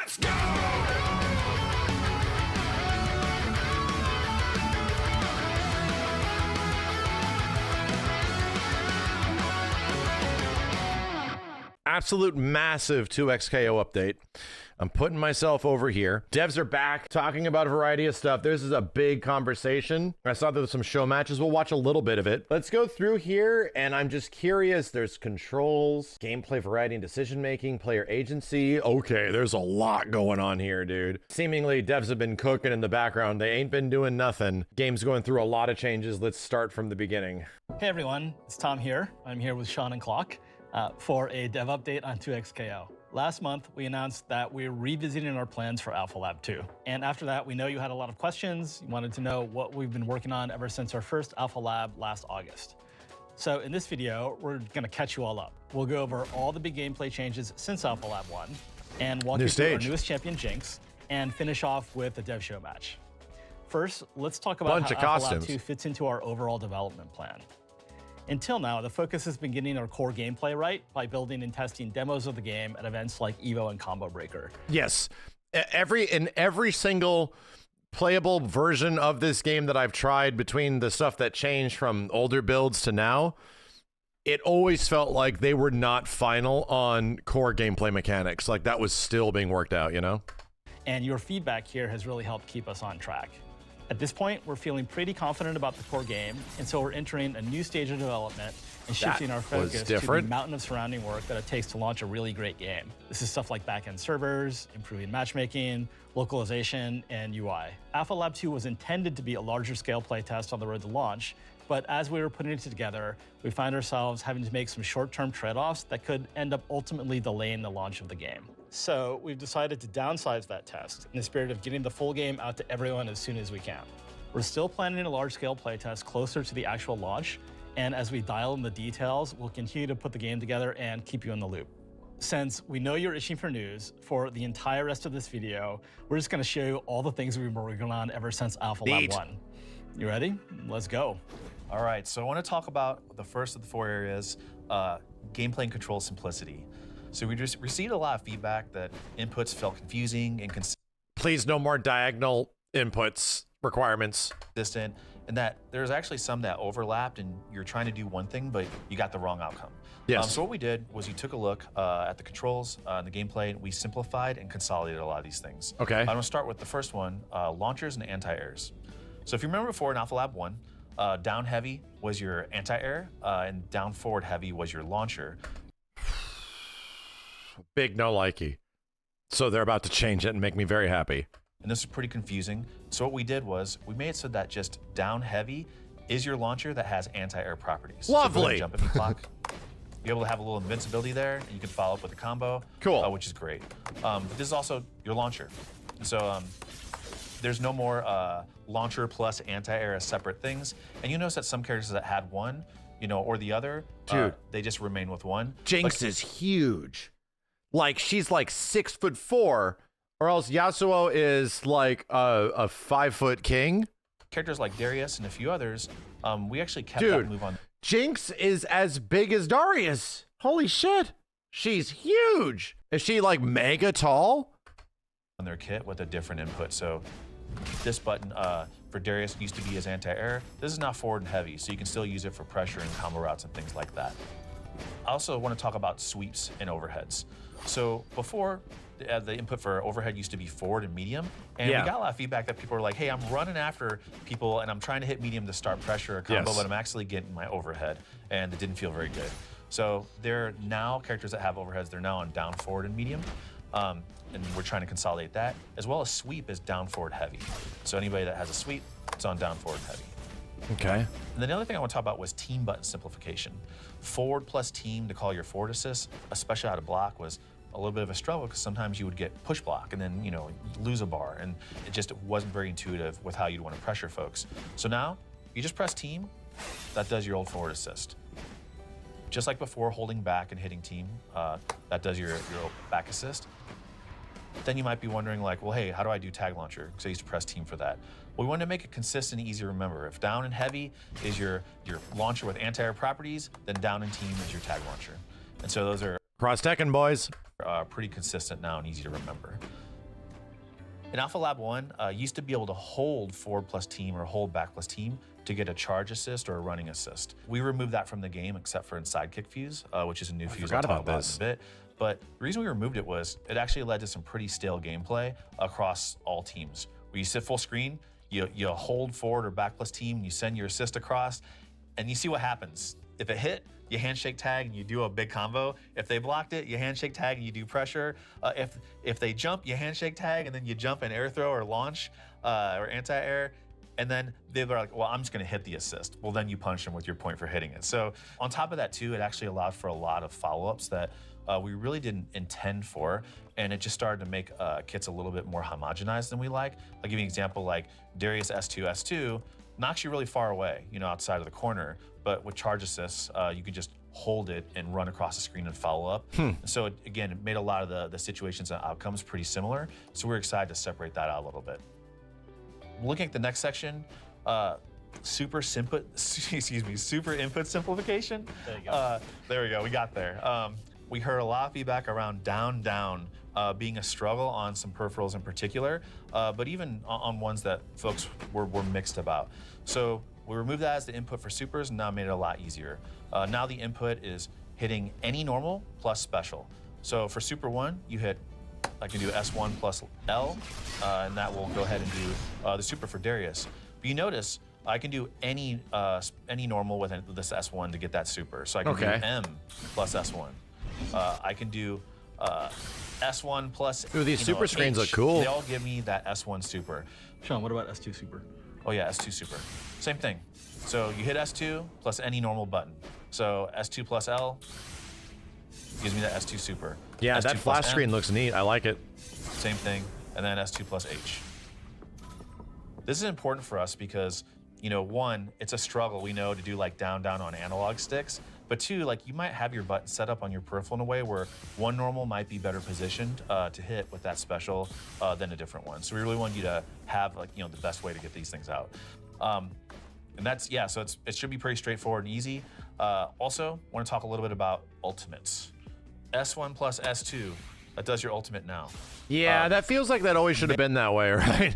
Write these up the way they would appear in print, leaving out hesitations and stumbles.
Let's go! Absolute massive 2xKO update. I'm putting myself over here. Devs are back talking about a variety of stuff. This is a big conversation. I saw there's some show matches. We'll watch a little bit of it. Let's go through here, and I'm just curious. There's controls, gameplay variety and decision making, player agency. Okay, there's a lot going on here, dude. Seemingly, devs have been cooking in the background. They ain't been doing nothing. Game's going through a lot of changes. Let's start from the beginning. Hey everyone, it's Tom here. I'm here with Sean and Clock for a dev update on 2xKO. Last month, we announced that we're revisiting our plans for Alpha Lab 2. And after that, we know you had a lot of questions. You wanted to know what we've been working on ever since our first Alpha Lab last August. So in this video, we're gonna catch you all up. We'll go over all the big gameplay changes since Alpha Lab 1 and walk you through our newest champion, Jinx, and finish off with a dev show match. First, let's talk about how Alpha Lab 2 fits into our overall development plan. Until now, the focus has been getting our core gameplay right by building and testing demos of the game at events like EVO and Combo Breaker. Yes, in every single playable version of this game that I've tried, between the stuff that changed from older builds to now, it always felt like they were not final on core gameplay mechanics. Like that was still being worked out, you know? And your feedback here has really helped keep us on track. At this point, we're feeling pretty confident about the core game, and so we're entering a new stage of development and shifting our focus to the mountain of surrounding work that it takes to launch a really great game. This is stuff like back-end servers, improving matchmaking, localization, and UI. Alpha Lab 2 was intended to be a larger scale playtest on the road to launch, but as we were putting it together, we find ourselves having to make some short-term trade-offs that could end up ultimately delaying the launch of the game. So we've decided to downsize that test in the spirit of getting the full game out to everyone as soon as we can. We're still planning a large-scale playtest closer to the actual launch, and as we dial in the details, we'll continue to put the game together and keep you in the loop. Since we know you're itching for news, for the entire rest of this video, we're just gonna show you all the things we've been working on ever since Alpha Lab 1. You ready? Let's go. All right, so I want to talk about the first of the 4 areas, gameplay and control simplicity. So we just received a lot of feedback that inputs felt confusing and Please, no more diagonal inputs requirements. Consistent, and that there's actually some that overlapped and you're trying to do one thing, but you got the wrong outcome. Yes. So what we did was we took a look at the controls and the gameplay, and we simplified and consolidated a lot of these things. Okay. I'm gonna start with the first one, launchers and anti-airs. So if you remember before in Alpha Lab 1, down heavy was your anti-air, and down forward heavy was your launcher. Big no likey. So they're about to change it and make me very happy. And this is pretty confusing. So what we did was we made it so that just down heavy is your launcher that has anti-air properties. Lovely. So jump at me, Clock. Be able to have a little invincibility there, and you can follow up with a combo. Cool. Which is great. But this is also your launcher. So there's no more launcher plus anti-air as separate things. And you notice that some characters that had one, you know, or the other, dude, they just remain with one. Jinx is huge. Like she's like 6'4", or else Yasuo is like a 5-foot king. Characters like Darius and a few others, we actually kept that move on. Jinx is as big as Darius. Holy shit. She's huge. Is she like mega tall? On their kit with a different input. So this button for Darius used to be his anti-air. This is now forward and heavy, so you can still use it for pressure and combo routes and things like that. I also want to talk about sweeps and overheads. So before, the input for overhead used to be forward and medium, and we got a lot of feedback that people were like, hey, I'm running after people and I'm trying to hit medium to start pressure or combo, but I'm actually getting my overhead, and it didn't feel very good. So there are now characters that have overheads, they're now on down, forward, and medium, and we're trying to consolidate that, as well as sweep is down, forward, heavy. So anybody that has a sweep, it's on down, forward, heavy. Okay. And then the other thing I want to talk about was team button simplification. Forward plus team to call your forward assist, especially out of block, was a little bit of a struggle because sometimes you would get push block and then, you know, lose a bar, and it just wasn't very intuitive with how you'd want to pressure folks. So now you just press team, that does your old forward assist. Just like before, holding back and hitting team, that does your back assist. Then you might be wondering like, well, hey, how do I do tag launcher? Because I used to press team for that. Well, we want to make it consistent and easy to remember. If down and heavy is your launcher with anti-air properties, then down and team is your tag launcher. And so those are cross-teching, boys. Pretty consistent now and easy to remember. In Alpha Lab 1, you used to be able to hold forward plus team or hold back plus team to get a charge assist or a running assist. We removed that from the game except for in Sidekick fuse, which is a new fuse I'll talk about in a bit. But the reason we removed it was it actually led to some pretty stale gameplay across all teams. Where you sit full screen, you hold forward or back plus team, you send your assist across, and you see what happens. If it hit, you handshake tag and you do a big combo. If they blocked it, you handshake tag and you do pressure. If they jump, you handshake tag and then you jump and air throw or launch or anti-air. And then they're like, well, I'm just gonna hit the assist. Well, then you punch them with your point for hitting it. So on top of that too, it actually allowed for a lot of follow-ups that we really didn't intend for. And it just started to make kits a little bit more homogenized than we like. I'll give you an example, like Darius S2 knocks you really far away, outside of the corner. But with charge assists, you could just hold it and run across the screen and follow up. So again, it made a lot of the situations and outcomes pretty similar. So we're excited to separate that out a little bit. Looking at the next section, super input simplification. There you go. There we go, we got there. We heard a lot of feedback around down, being a struggle on some peripherals in particular, but even on ones that folks were mixed about. So we removed that as the input for supers and now made it a lot easier. Now the input is hitting any normal plus special. So for Super 1, I can do S1 plus L, and that will go ahead and do the super for Darius. But you notice I can do any normal with this S1 to get that super. So I can do M plus S1. I can do S1 plus. Ooh, these super screens look cool. They all give me that S1 super. Sean, what about S2 super? Oh yeah, S2 super. Same thing. So you hit S2 plus any normal button. So S2 plus L gives me that S2 super. Yeah, S2 that flash M, screen looks neat. I like it. Same thing. And then S2 plus H. This is important for us because, one, it's a struggle, we know, to do like down on analog sticks. But two, like you might have your button set up on your peripheral in a way where one normal might be better positioned to hit with that special than a different one. So we really want you to have the best way to get these things out. And that's, so it should be pretty straightforward and easy. Also, want to talk a little bit about ultimates. S1 plus S2, that does your ultimate now. Yeah, that feels like that always should have been that way, right?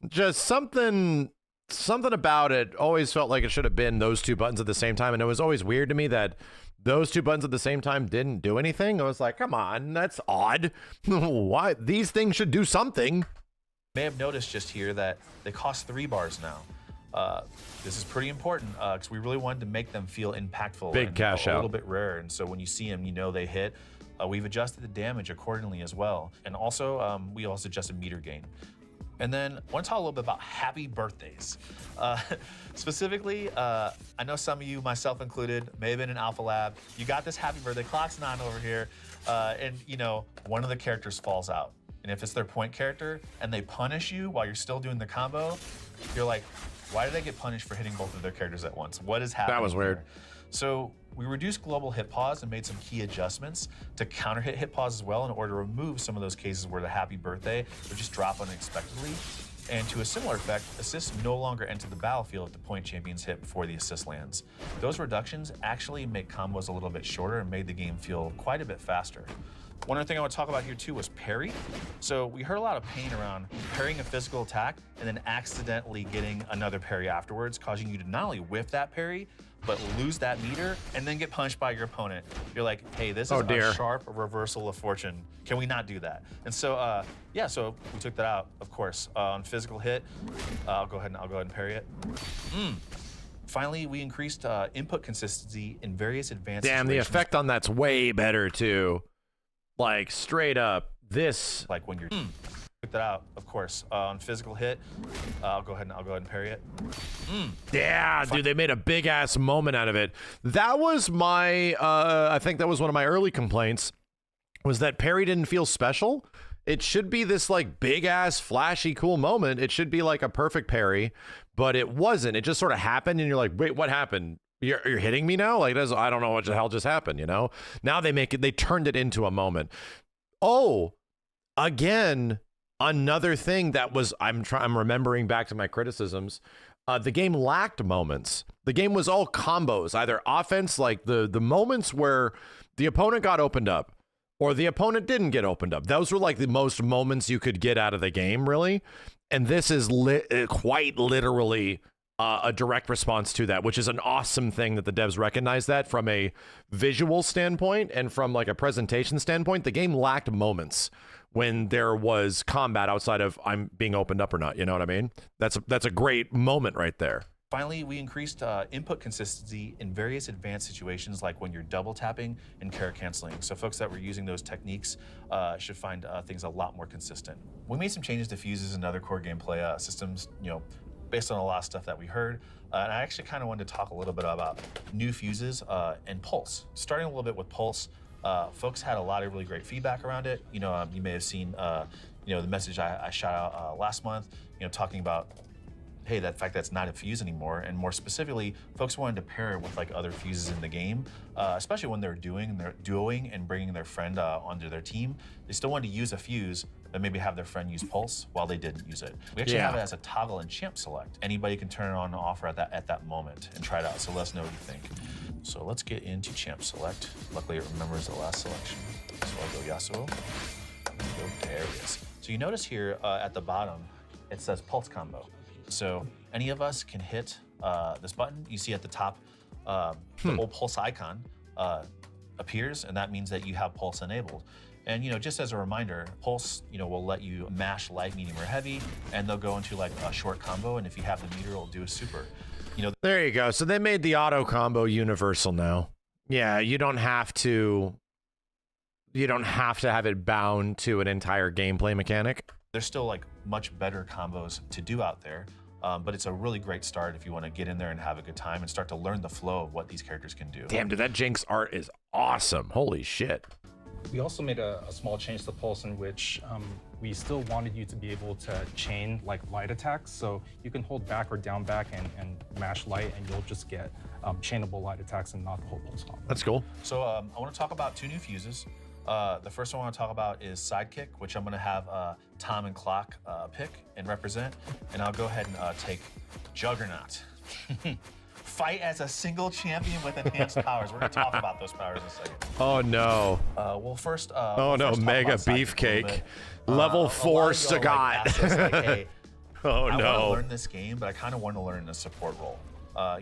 Just something about it always felt like it should have been those two buttons at the same time, and it was always weird to me that those two buttons at the same time didn't do anything. I was like, come on, that's odd. Why? These things should do something. You may have noticed just here that they cost 3 bars now. This is pretty important because we really wanted to make them feel impactful. Big and cash a out. little bit rare, and so when you see them, they hit. We've adjusted the damage accordingly as well, and also we also adjusted meter gain. And then I want to talk a little bit about happy birthdays. Specifically, I know some of you, myself included, may have been in Alpha Lab. You got this happy birthday, clock's 9 over here, and one of the characters falls out. And if it's their point character and they punish you while you're still doing the combo, you're like, why did I get punished for hitting both of their characters at once? What is happening? That was weird. Here? So we reduced global hit pause and made some key adjustments to counter hit pause as well in order to remove some of those cases where the happy birthday would just drop unexpectedly. And to a similar effect, assists no longer enter the battlefield if the point champions hit before the assist lands. Those reductions actually make combos a little bit shorter and made the game feel quite a bit faster. One other thing I want to talk about here too was parry. So we heard a lot of pain around parrying a physical attack and then accidentally getting another parry afterwards, causing you to not only whiff that parry, but lose that meter and then get punched by your opponent. You're like, hey, this is a sharp reversal of fortune. Can we not do that? And so, so we took that out, of course. On physical hit, I'll go ahead and parry it. Finally, we increased input consistency in various advanced Damn, the effect on that's way better too. Like straight up, this. Like when you're took that out, of course. On physical hit, I'll go ahead and parry it. Yeah, dude, they made a big ass moment out of it. That was my, I think that was one of my early complaints, was that parry didn't feel special. It should be this like big ass flashy cool moment. It should be like a perfect parry, but it wasn't. It just sort of happened, and you're like, wait, what happened? You're hitting me now? Like, I don't know what the hell just happened, Now they turned it into a moment. Oh, again, another thing that was, I'm remembering back to my criticisms. The game lacked moments. The game was all combos, either offense, like the moments where the opponent got opened up, or the opponent didn't get opened up. Those were like the most moments you could get out of the game, really. And this is quite literally a direct response to that, which is an awesome thing that the devs recognize that from a visual standpoint and from like a presentation standpoint. The game lacked moments when there was combat outside of I'm being opened up or not. You know what I mean? That's a great moment right there. Finally, we increased input consistency in various advanced situations, like when you're double tapping and character canceling. So folks that were using those techniques should find things a lot more consistent. We made some changes to fuses and other core gameplay systems, based on a lot of stuff that we heard. And I actually kind of wanted to talk a little bit about new fuses and Pulse. Starting a little bit with Pulse, folks had a lot of really great feedback around it. You may have seen, the message I shot out last month, talking about, hey, that fact that's not a fuse anymore, and more specifically, folks wanted to pair it with like other fuses in the game, especially when they're duoing and bringing their friend onto their team. They still wanted to use a fuse, but maybe have their friend use Pulse while they didn't use it. We actually have it as a toggle in Champ Select. Anybody can turn it on and off at that moment and try it out. So let us know what you think. So let's get into Champ Select. Luckily, it remembers the last selection. So I'll go Yasuo. I'll go Darius. So you notice here at the bottom, it says Pulse Combo. So any of us can hit this button. You see at the top, the old Pulse icon appears, and that means that you have Pulse enabled. And just as a reminder, Pulse will let you mash light, medium, or heavy, and they'll go into like a short combo. And if you have the meter, it'll do a super. There you go. So they made the auto combo universal now. Yeah, you don't have to have it bound to an entire gameplay mechanic. There's still like much better combos to do out there, but it's a really great start if you want to get in there and have a good time and start to learn the flow of what these characters can do. Damn, dude, that Jinx art is awesome. Holy shit. We also made a small change to Pulse in which we still wanted you to be able to chain like light attacks. So you can hold back or down back and mash light, and you'll just get chainable light attacks and not the whole Pulse combo. That's cool. So I want to talk about 2 new fuses. The first one I want to talk about is Sidekick, which I'm going to have Tom and Clock pick and represent. And I'll go ahead and take Juggernaut. Fight as a single champion with enhanced powers. We're going to talk about those powers in a second. Oh, no. Well, first... oh, no, Mega Beefcake. Level 4 Sagat. Like, hey, oh, I no. want to learn this game, but I kind of want to learn a support role. I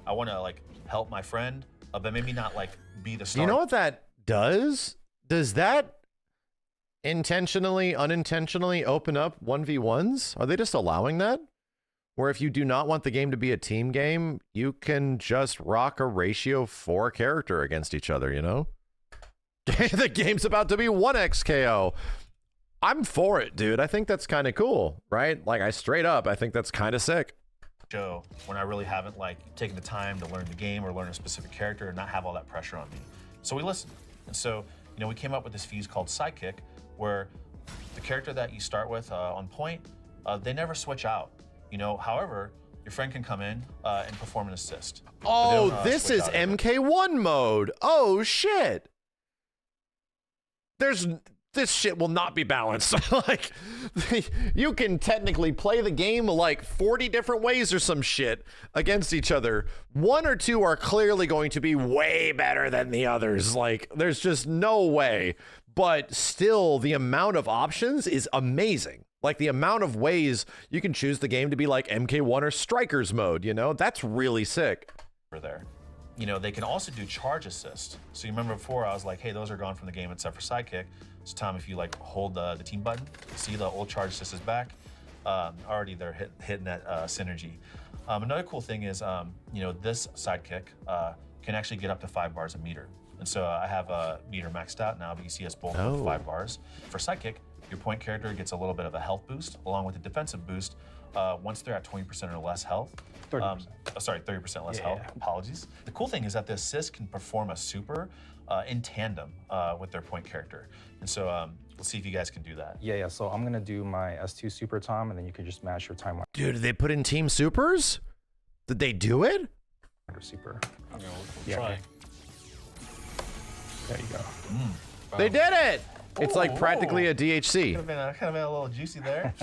want to, like, help my friend, but maybe not, like, be the star. You know what that does? Does that intentionally, unintentionally open up 1v1s? Are they just allowing that? Where if you do not want the game to be a team game, you can just rock a ratio 4 character against each other, The game's about to be 1x KO. I'm for it, dude. I think that's kind of cool, right? Like, I think that's kind of sick. Show when I really haven't, like, taken the time to learn the game or learn a specific character and not have all that pressure on me. So we listened. And so, we came up with this fuse called Sidekick, where the character that you start with on point, they never switch out. However, your friend can come in and perform an assist. Oh, this is MK1 mode. Oh, shit. This shit will not be balanced. Like, you can technically play the game like 40 different ways or some shit against each other. 1 or 2 are clearly going to be way better than the others. Like, there's just no way. But still, the amount of options is amazing. Like, the amount of ways you can choose the game to be like MK1 or Strikers mode, That's really sick. There. They can also do charge assist. So you remember before I was like, hey, those are gone from the game except for Sidekick. So Tom, if you like hold the team button, see the old charge assist is back. Already they're hitting that synergy. Another cool thing is, this Sidekick can actually get up to 5 bars a meter. And so I have a meter maxed out now, but you see us both with 5 bars. For Sidekick, your point character gets a little bit of a health boost along with a defensive boost once they're at 20% or less health. 30%. 30% less health. Apologies. The cool thing is that the assist can perform a super in tandem with their point character. And so let's see if you guys can do that. Yeah. So I'm going to do my S2 super, Tom, and then you can just match your timeline. Dude, did they put in team supers? Did they do it? Super. We'll try. There you go. They did it! It's like practically a DHC. Could have been a little juicy there.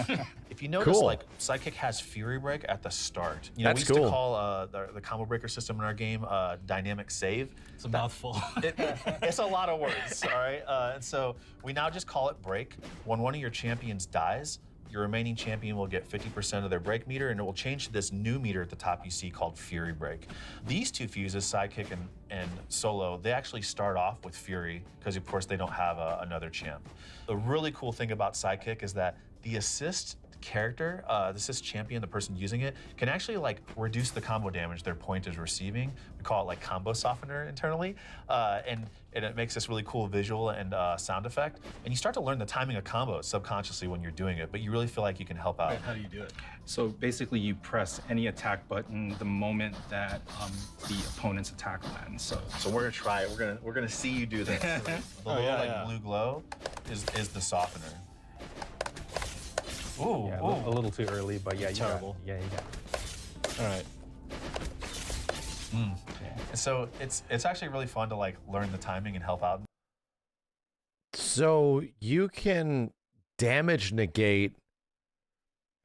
If you notice, Cool. like Sidekick has Fury Break at the start. You know, That's we used cool. to call the combo breaker system in our game dynamic save. It's a mouthful. It's a lot of words, all right? And so we now just call it break. When one of your champions dies, your remaining champion will get 50% of their break meter, and it will change to this new meter at the top you see called Fury Break. These two fuses, Sidekick and Solo, they actually start off with Fury because, of course, they don't have another champ. The really cool thing about Sidekick is that the assist character, the assist champion, the person using it, can actually like reduce the combo damage their point is receiving. We call it like combo softener internally, and it makes this really cool visual and sound effect. And you start to learn the timing of combos subconsciously when you're doing it, but you really feel like you can help out. How do you do it? So basically, you press any attack button the moment that the opponent's attack lands. So we're gonna try it. We're gonna see you do this. The little blue glow is the softener. Ooh, yeah, ooh. a little too early, but yeah, you got it. Terrible. Yeah, you got it. All right. And so it's actually really fun to like learn the timing and help out. So you can damage negate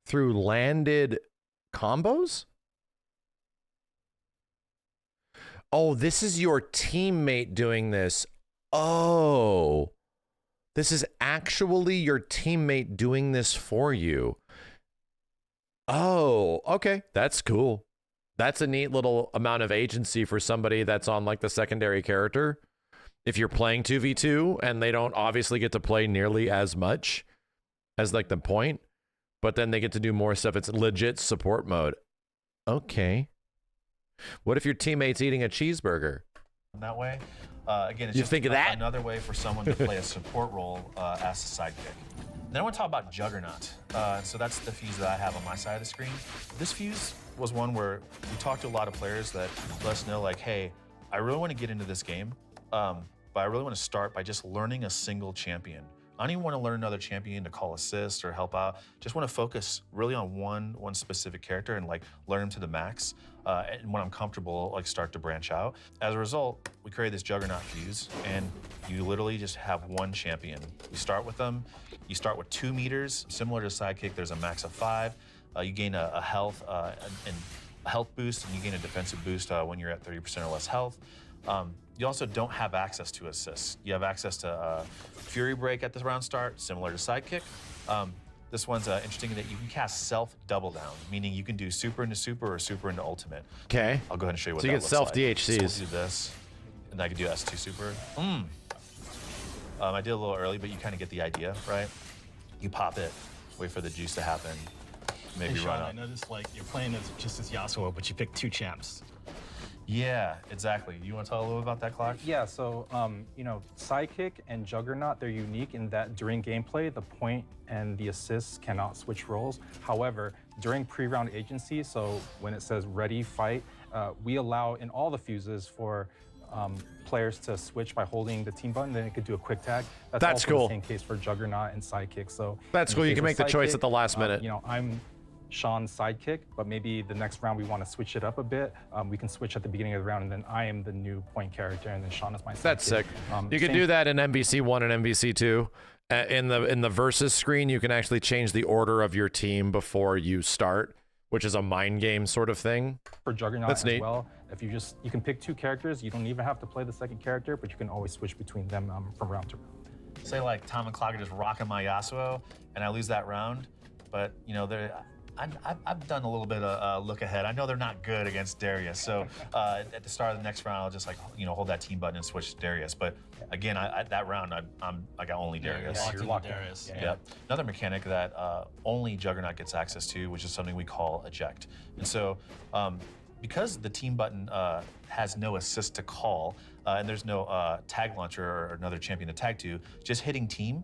through landed combos? Oh, this is your teammate doing this. Oh. This is actually your teammate doing this for you. Oh, okay. That's cool. That's a neat little amount of agency for somebody that's on like the secondary character. If you're playing 2v2 and they don't obviously get to play nearly as much as like the point, but then they get to do more stuff. It's legit support mode. Okay. What if your teammate's eating a cheeseburger? That way. Again, it's You just think of that? another way for someone to play a support role as a sidekick. Then I want to talk about Juggernaut. So that's the fuse that I have on my side of the screen. This fuse was one where we talked to a lot of players that let us know, like, hey, I really want to get into this game, but I really want to start by just learning a single champion. I don't even want to learn another champion to call assist or help out. Just want to focus really on one specific character and like learn him to the max. And when I'm comfortable, like start to branch out. As a result, we created this Juggernaut fuse, and you literally just have one champion. You start with them. You start with 2 meters, similar to Sidekick. There's a max of 5. You gain a health and a health boost, and you gain a defensive boost when you're at 30% or less health. You also don't have access to assists. You have access to Fury Break at the round start, similar to Sidekick. This one's interesting in that you can cast self double down, meaning you can do super into super or super into ultimate. Okay. I'll go ahead and show you what So that you get looks self like. DHCs. So we'll do this, and I can do S2 super. I did a little early, but you kind of get the idea, right? You pop it, wait for the juice to happen, maybe Hey, Sean, run up. I noticed like you're playing as just as Yasuo, but you picked 2 champs. Yeah, exactly. You want to tell a little about that, Clark? Yeah, so you know, Sidekick and Juggernaut, they're unique in that during gameplay, the point and the assists cannot switch roles. However, during pre-round agency, so when it says ready, fight, we allow in all the fuses for players to switch by holding the team button, then it could do a quick tag. That's also cool. the same case for Juggernaut and Sidekick. So That's in cool. the You case can of make the choice Sidekick, at the last minute. You know, I'm Sean's sidekick, but maybe the next round we want to switch it up a bit. We can switch at the beginning of the round, and then I am the new point character, and then Sean is my sidekick. That's sick. You can same- do that in MVC 1 and MVC 2. In the versus screen, you can actually change the order of your team before you start, which is a mind game sort of thing. for Juggernaut That's as neat. well. If you can pick 2 characters, you don't even have to play the second character, but you can always switch between them from round to round. Say like Tom and Clark are just rocking my Yasuo, and I lose that round, but you know I've done a little bit of look ahead. I know they're not good against Darius, so at the start of the next round, I'll just like hold that team button and switch to Darius. But again, that round I got only Darius. you're locked in. Darius. Yeah. Yep. Another mechanic that only Juggernaut gets access to, which is something we call eject. And so, because the team button has no assist to call, and there's no tag launcher or another champion to tag to, just hitting team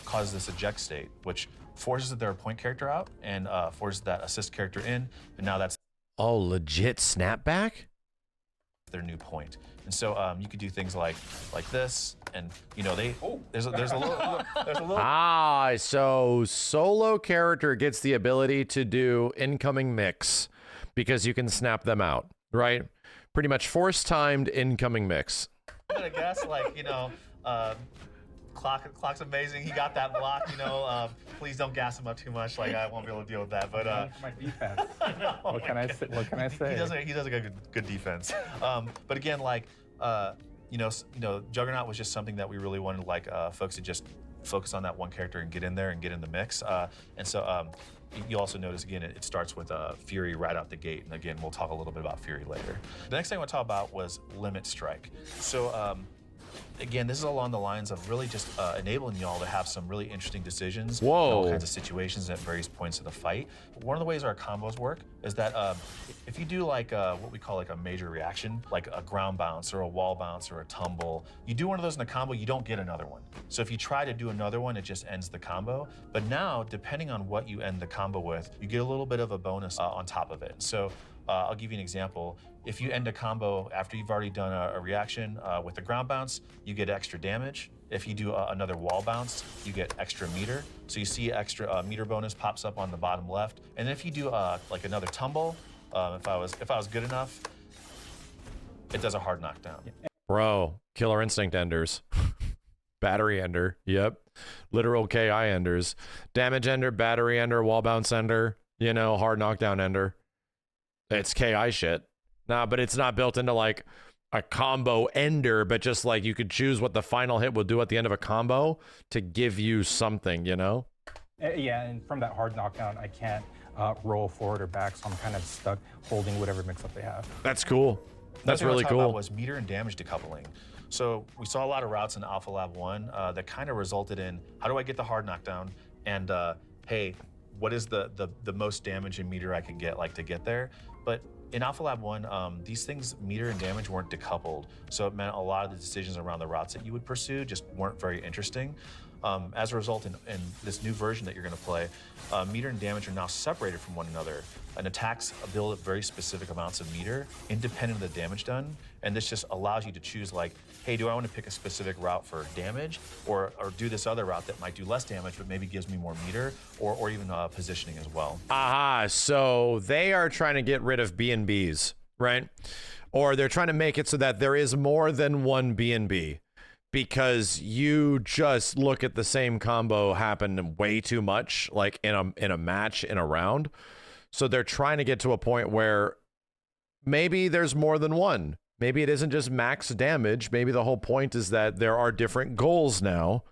causes this eject state, which forces their point character out and forces that assist character in, and now that's Oh, legit snapback? their new point. And so you could do things like this, and you know there's a little Ah, so solo character gets the ability to do incoming mix because you can snap them out, right? Pretty much force timed incoming mix. I'm gonna guess like Clock's amazing. He got that block, you know. Please don't gas him up too much. Like, I won't be able to deal with that. But my defense. What can I say? What can I say? He does a good defense. But again, like, you know, Juggernaut was just something that we really wanted, like, folks to just focus on that one character and get in there and get in the mix. And so you also notice, again, it starts with Fury right out the gate. And again, we'll talk a little bit about Fury later. The next thing I want to talk about was Limit Strike. So again, this is along the lines of really just enabling y'all to have some really interesting decisions in all kinds of situations at various points of the fight. One of the ways our combos work is that if you do like what we call like a major reaction, like a ground bounce or a wall bounce or a tumble, you do one of those in a combo, you don't get another one. So if you try to do another one, it just ends the combo. But now, depending on what you end the combo with, you get a little bit of a bonus on top of it. So I'll give you an example. If you end a combo after you've already done a reaction with a ground bounce, you get extra damage. If you do another wall bounce, you get extra meter. So you see extra meter bonus pops up on the bottom left. And if you do like another tumble, if I was good enough, it does a hard knockdown. Bro, Killer Instinct enders. Battery ender, yep. Literal KI enders. Damage ender, battery ender, wall bounce ender, you know, hard knockdown ender. It's KI shit. Nah, but it's not built into like a combo ender, but just like you could choose what the final hit will do at the end of a combo to give you something, you know? Yeah, and from that hard knockdown, I can't roll forward or back, so I'm kind of stuck holding whatever mix-up they have. That's cool. That's really cool. About was meter and damage decoupling. So we saw a lot of routes in Alpha Lab 1 that kind of resulted in, how do I get the hard knockdown? And hey, what is the most damage and meter I can get, like, to get there? But in Alpha Lab 1, these things, meter and damage, weren't decoupled. So it meant a lot of the decisions around the routes that you would pursue just weren't very interesting. As a result, in this new version that you're going to play, meter and damage are now separated from one another. And attacks build up very specific amounts of meter, independent of the damage done. And this just allows you to choose, like, hey, do I want to pick a specific route for damage, or do this other route that might do less damage, but maybe gives me more meter, or even positioning as well. Aha, so they are trying to get rid of B&Bs, right? Or they're trying to make it so that there is more than one B&B. Because you just look at the same combo happen way too much, like in a match, in a round. So they're trying to get to a point where maybe there's more than one. Maybe it isn't just max damage. Maybe the whole point is that there are different goals now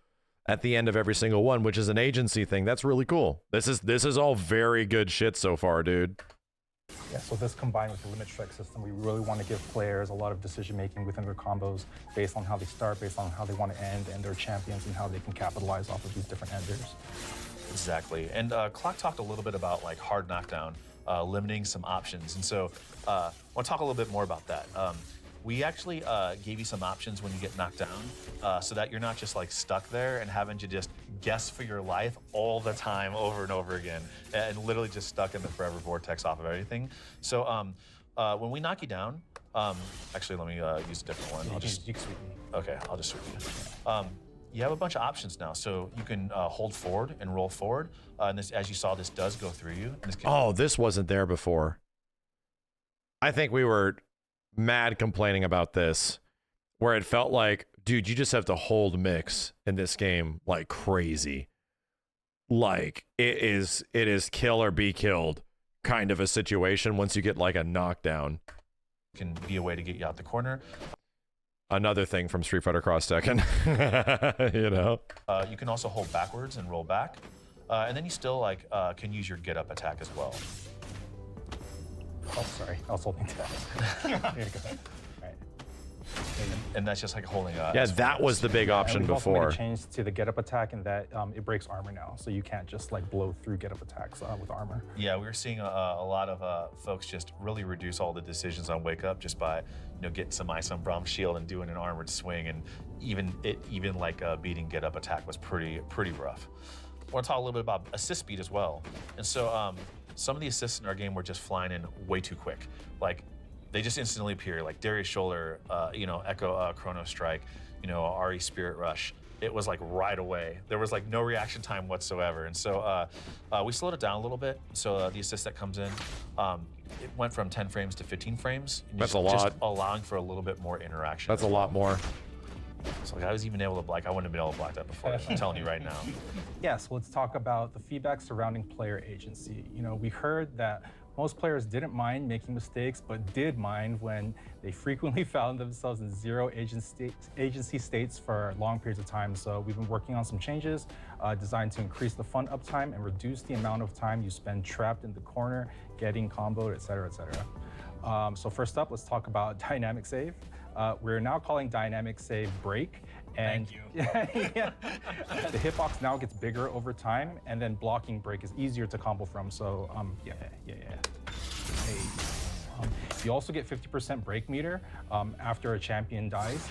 at the end of every single one, which is an agency thing. That's really cool. This is all very good shit so far, dude. Yeah, so this combined with the limit strike system, we really want to give players a lot of decision making within their combos based on how they start, based on how they want to end, and their champions and how they can capitalize off of these different enders. Exactly. And Clock talked a little bit about like hard knockdown, limiting some options. And so I want to talk a little bit more about that. We actually gave you some options when you get knocked down so that you're not just like stuck there and having to just guess for your life all the time over and over again and literally just stuck in the forever vortex off of everything. So when we knock you down, actually let me use a different one. You can sweep me. Okay, I'll just sweep you. You have a bunch of options now. So you can hold forward and roll forward. And this, as you saw, this does go through you. This wasn't there before. I think we were mad complaining about this, where it felt like, dude, you just have to hold mix in this game like crazy. Like it is kill or be killed kind of a situation once you get like a knockdown. Can be a way to get you out the corner. Another thing from Street Fighter Cross Tekken, you know. You can also hold backwards and roll back, and then you still like can use your get up attack as well. Oh, sorry, I was holding that. Here you go. Right. And that's just like holding. Yeah, that was the big option before. Also made a change to the get up attack, and that it breaks armor now, so you can't just like blow through get up attacks with armor. Yeah, we were seeing a lot of folks just really reduce all the decisions on wake up just by getting some ice on Brahm's shield and doing an armored swing, and even like beating get up attack was pretty rough. I want to talk a little bit about assist speed as well, and so. Some of the assists in our game were just flying in way too quick. Like, they just instantly appear. Like Darius Shoulder, Echo Chrono Strike, Ari Spirit Rush. It was like right away. There was like no reaction time whatsoever. And so we slowed it down a little bit. So the assist that comes in, it went from 10 frames to 15 frames. That's a lot. Just allowing for a little bit more interaction. That's a lot more. So like I was even able to block. I wouldn't have been able to block that before. I'm telling you right now. Yeah, so let's talk about the feedback surrounding player agency. You know, we heard that most players didn't mind making mistakes, but did mind when they frequently found themselves in zero agency states for long periods of time. So we've been working on some changes designed to increase the fun uptime and reduce the amount of time you spend trapped in the corner, getting comboed, et cetera, et cetera. So first up, let's talk about dynamic save. We're now calling dynamic save break. And Thank you. yeah, the hitbox now gets bigger over time, and then blocking break is easier to combo from. So yeah. Hey. You also get 50% break meter after a champion dies.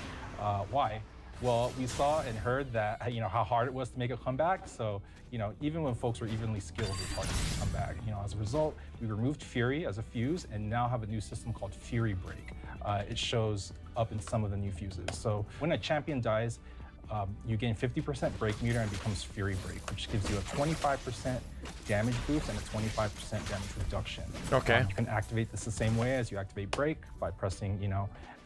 Why? Well, we saw and heard that how hard it was to make a comeback. So even when folks were evenly skilled, it was hard to make a comeback. As a result, we removed Fury as a fuse and now have a new system called Fury Break. It shows up in some of the new fuses. So when a champion dies, you gain 50% break meter and becomes Fury Break, which gives you a 25% damage boost and a 25% damage reduction. Okay. You can activate this the same way as you activate Break by pressing,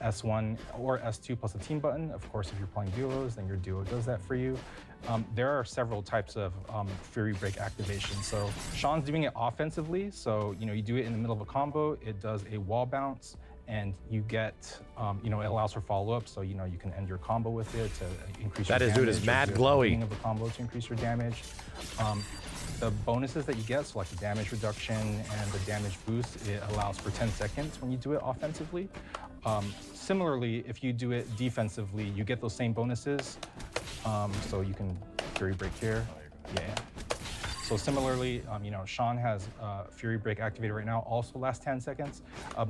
S1 or S2 plus a team button. Of course, if you're playing duos, then your duo does that for you. There are several types of Fury Break activation. So Sean's doing it offensively. So you do it in the middle of a combo. It does a wall bounce, and you get, it allows for follow-up, so you can end your combo with it to increase your damage. That dude is mad glowy. Of the combo to increase your damage. The bonuses that you get, so like the damage reduction and the damage boost, it allows for 10 seconds when you do it offensively. Similarly, if you do it defensively, you get those same bonuses. So you can Fury Break here. Yeah. So similarly, Sean has Fury Break activated right now, also lasts 10 seconds.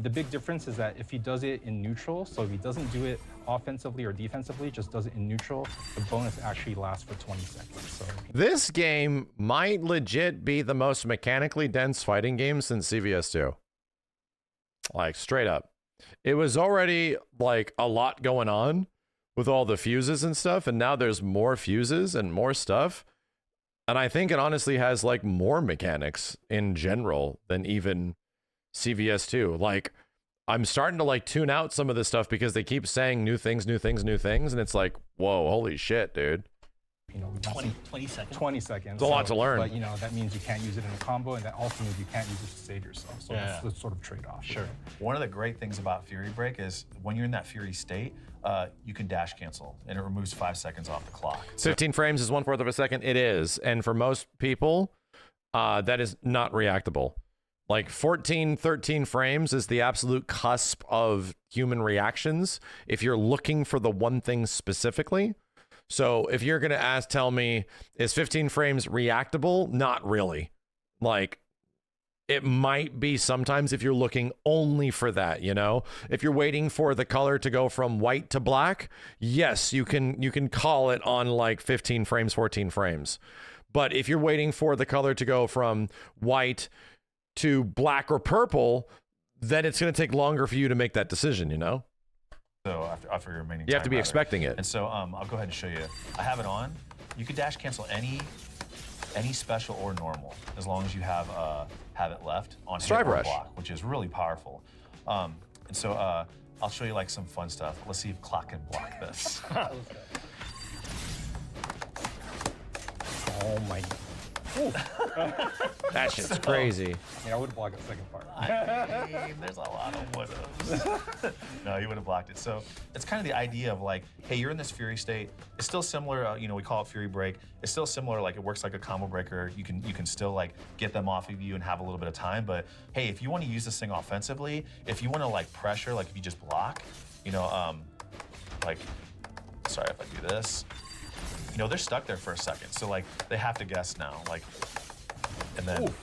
The big difference is that if he does it in neutral, so if he doesn't do it offensively or defensively, just does it in neutral, the bonus actually lasts for 20 seconds. So this game might legit be the most mechanically dense fighting game since CVS2. Like, straight up. It was already, like, a lot going on with all the fuses and stuff, and now there's more fuses and more stuff. And I think it honestly has like more mechanics in general than even CVS2. Like, I'm starting to like tune out some of this stuff because they keep saying new things. And it's like, whoa, holy shit, dude. 20 seconds. 20 seconds. It's a lot to learn. But that means you can't use it in a combo, and that also means you can't use it to save yourself. So Yeah. it's sort of trade-off. Sure. One of the great things about Fury Break is when you're in that Fury state, you can dash cancel, and it removes 5 seconds off the clock. 15 frames is 1/4 of a second. It is. And for most people, that is not reactable. Like 14, 13 frames is the absolute cusp of human reactions if you're looking for the one thing specifically. So if you're going to tell me, is 15 frames reactable? Not really. Like, it might be sometimes if you're looking only for that, If you're waiting for the color to go from white to black, yes, you can call it on like 15 frames, 14 frames. But if you're waiting for the color to go from white to black or purple, then it's going to take longer for you to make that decision, So after your remaining You have to be time, expecting it. And so I'll go ahead and show you. I have it on. You can dash cancel any special or normal as long as you have it left on hit Strive or Rush. block, which is really powerful. And so I'll show you like some fun stuff. Let's see if Clock can block this. Oh my. That shit's crazy. I would have blocked the second part. I mean, there's a lot of would'ves. No, he would have blocked it. So it's kind of the idea of like, hey, you're in this Fury state. It's still similar. We call it Fury Break. It's still similar. Like it works like a combo breaker. You can still like get them off of you and have a little bit of time. But hey, if you want to use this thing offensively, if you want to like pressure, like if you just block, like, sorry if I do this. They're stuck there for a second. So like they have to guess now. Like, and then.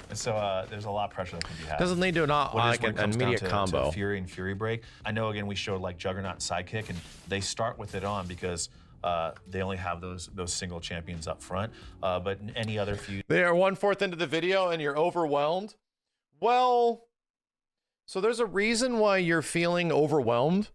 And so there's a lot of pressure that can be had. Doesn't lead to an immediate combo. To Fury and Fury Break. I know, again, we showed like Juggernaut and Sidekick, and they start with it on because they only have those single champions up front. But in any other feud. They are 1/4 into the video and you're overwhelmed. Well, so there's a reason why you're feeling overwhelmed,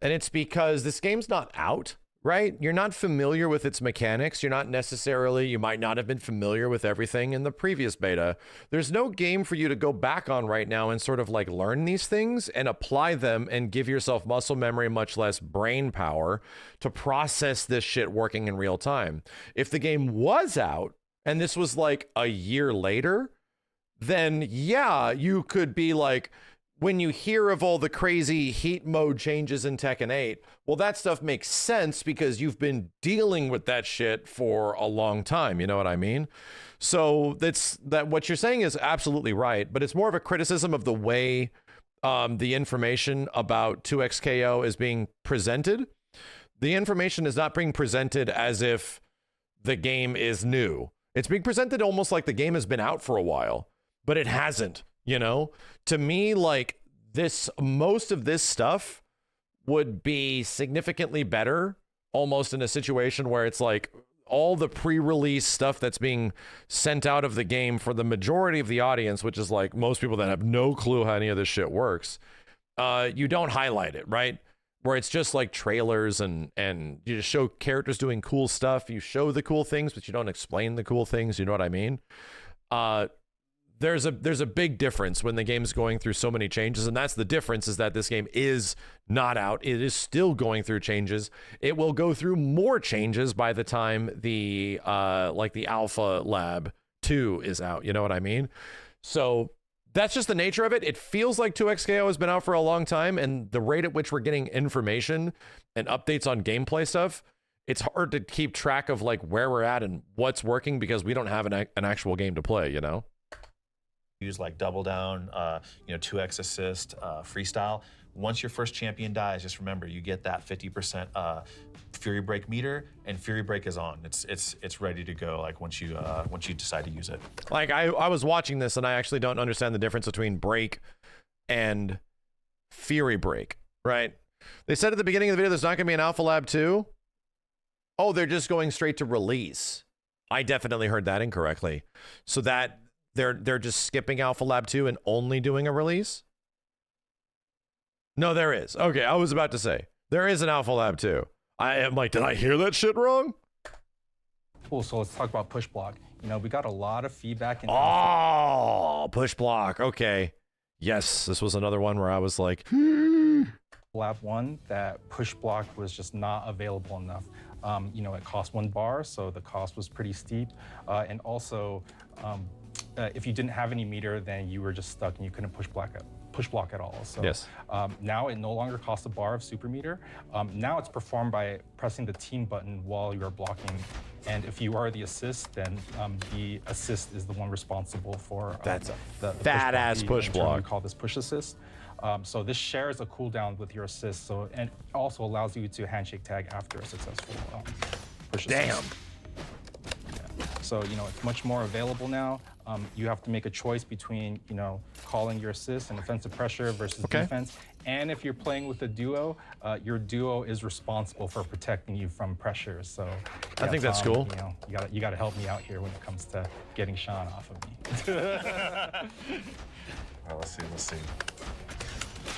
and it's because this game's not out, right? You're not familiar with its mechanics. You might not have been familiar with everything in the previous beta. There's no game for you to go back on right now and sort of like learn these things and apply them and give yourself muscle memory, much less brain power, to process this shit working in real time. If the game was out and this was like a year later, then yeah, you could be like, when you hear of all the crazy heat mode changes in Tekken 8, well, that stuff makes sense because you've been dealing with that shit for a long time. You know what I mean? So what you're saying is absolutely right, but it's more of a criticism of the way the information about 2XKO is being presented. The information is not being presented as if the game is new. It's being presented almost like the game has been out for a while, but it hasn't. You know, to me, like most of this stuff would be significantly better almost in a situation where it's like all the pre-release stuff that's being sent out of the game for the majority of the audience, which is like most people that have no clue how any of this shit works. You don't highlight it, right? Where it's just like trailers and you just show characters doing cool stuff. You show the cool things, but you don't explain the cool things. You know what I mean? There's a big difference when the game's going through so many changes, and that's the difference, is that this game is not out. It is still going through changes. It will go through more changes by the time the Alpha Lab 2 is out. You know what I mean? So that's just the nature of it. It feels like 2XKO has been out for a long time, and the rate at which we're getting information and updates on gameplay stuff, it's hard to keep track of like where we're at and what's working because we don't have an actual game to play, you know? Use like double down, 2x assist, freestyle. Once your first champion dies, just remember you get that 50% Fury Break meter, and Fury Break is on. It's ready to go. Like once you decide to use it. Like I was watching this and I actually don't understand the difference between Break and Fury Break. Right? They said at the beginning of the video there's not going to be an Alpha Lab 2. Oh, they're just going straight to release. I definitely heard that incorrectly. So that. They're just skipping Alpha Lab 2 and only doing a release? No, there is. Okay, I was about to say. There is an Alpha Lab 2. I am like, did I hear that shit wrong? Cool, so let's talk about push block. You know, we got a lot of feedback in push block. Okay. Yes, this was another one where I was like, Lab 1, that push block was just not available enough. It cost 1 bar, so the cost was pretty steep. And also, if you didn't have any meter, then you were just stuck and you couldn't push block at all. So yes. Now it no longer costs a bar of super meter. Now it's performed by pressing the team button while you are blocking. And if you are the assist, then the assist is the one responsible for that's the badass push block. We call this push assist. So this shares a cooldown with your assist. So and also allows you to handshake tag after a successful push assist. Damn. So, it's much more available now. You have to make a choice between, calling your assist and offensive pressure versus defense. And if you're playing with a duo, your duo is responsible for protecting you from pressure. So I think that's cool. You got to help me out here when it comes to getting Sean off of me. All right, let's see.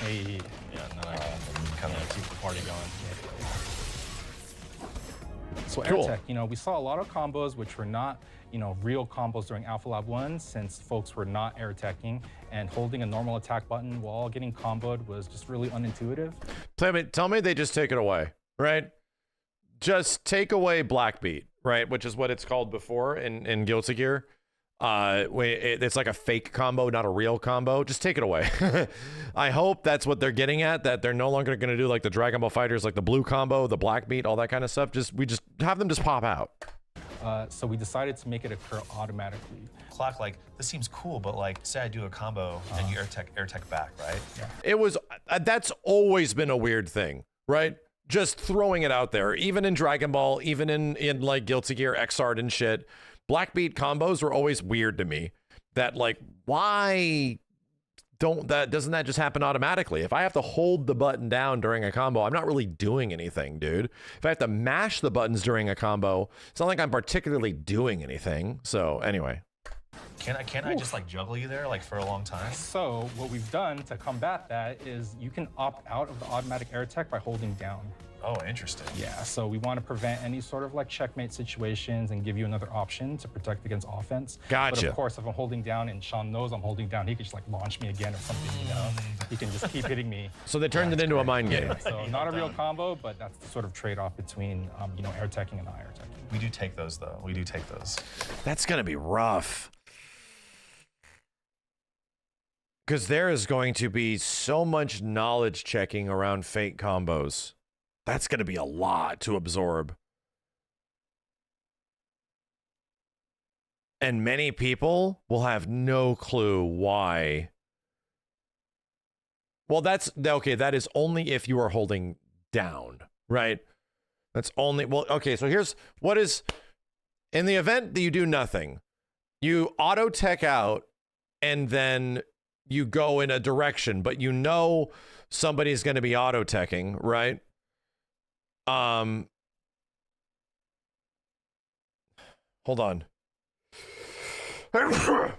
Hey. Yeah, and then I can kind of keep the party going. So cool. AirTech, we saw a lot of combos which were not, real combos during Alpha Lab 1 since folks were not AirTeching, and holding a normal attack button while getting comboed was just really unintuitive. Tell me they just take it away, right? Just take away Blackbeat, right? Which is what it's called before in Guilty Gear. It's like a fake combo, not a real combo. Just take it away. I hope that's what they're getting at, that they're no longer going to do like the Dragon Ball Fighters, like the blue combo, the black beat, all that kind of stuff. We just have them just pop out. So we decided to make it occur automatically. Clock, like, this seems cool, but like, say I do a combo and you AirTech back, right? Yeah. It was, that's always been a weird thing, right? Just throwing it out there, even in Dragon Ball, even in like Guilty Gear, Xrd and shit. Blackbeat combos were always weird to me. That like, why doesn't that just happen automatically? If I have to hold the button down during a combo, I'm not really doing anything, dude. If I have to mash the buttons during a combo, it's not like I'm particularly doing anything. So anyway. Can't I just like juggle you there like for a long time? So what we've done to combat that is you can opt out of the automatic air tech by holding down. Oh, interesting. Yeah, so we want to prevent any sort of like checkmate situations and give you another option to protect against offense. Gotcha. But of course, if I'm holding down and Sean knows I'm holding down, he can just like launch me again or something, you know? He can just keep hitting me. So they turned it into a mind game. Yeah, so not a real combo, but that's the sort of trade-off between, you know, air teching and not air teching. We do take those though. We do take those. That's going to be rough. Because there is going to be so much knowledge checking around fake combos. That's going to be a lot to absorb. And many people will have no clue why. Well, that's okay. That is only if you are holding down, right? That's only, well, okay. So here's what is, in the event that you do nothing, you auto tech out and then you go in a direction, but you know somebody's going to be auto teching, right? Hold on. What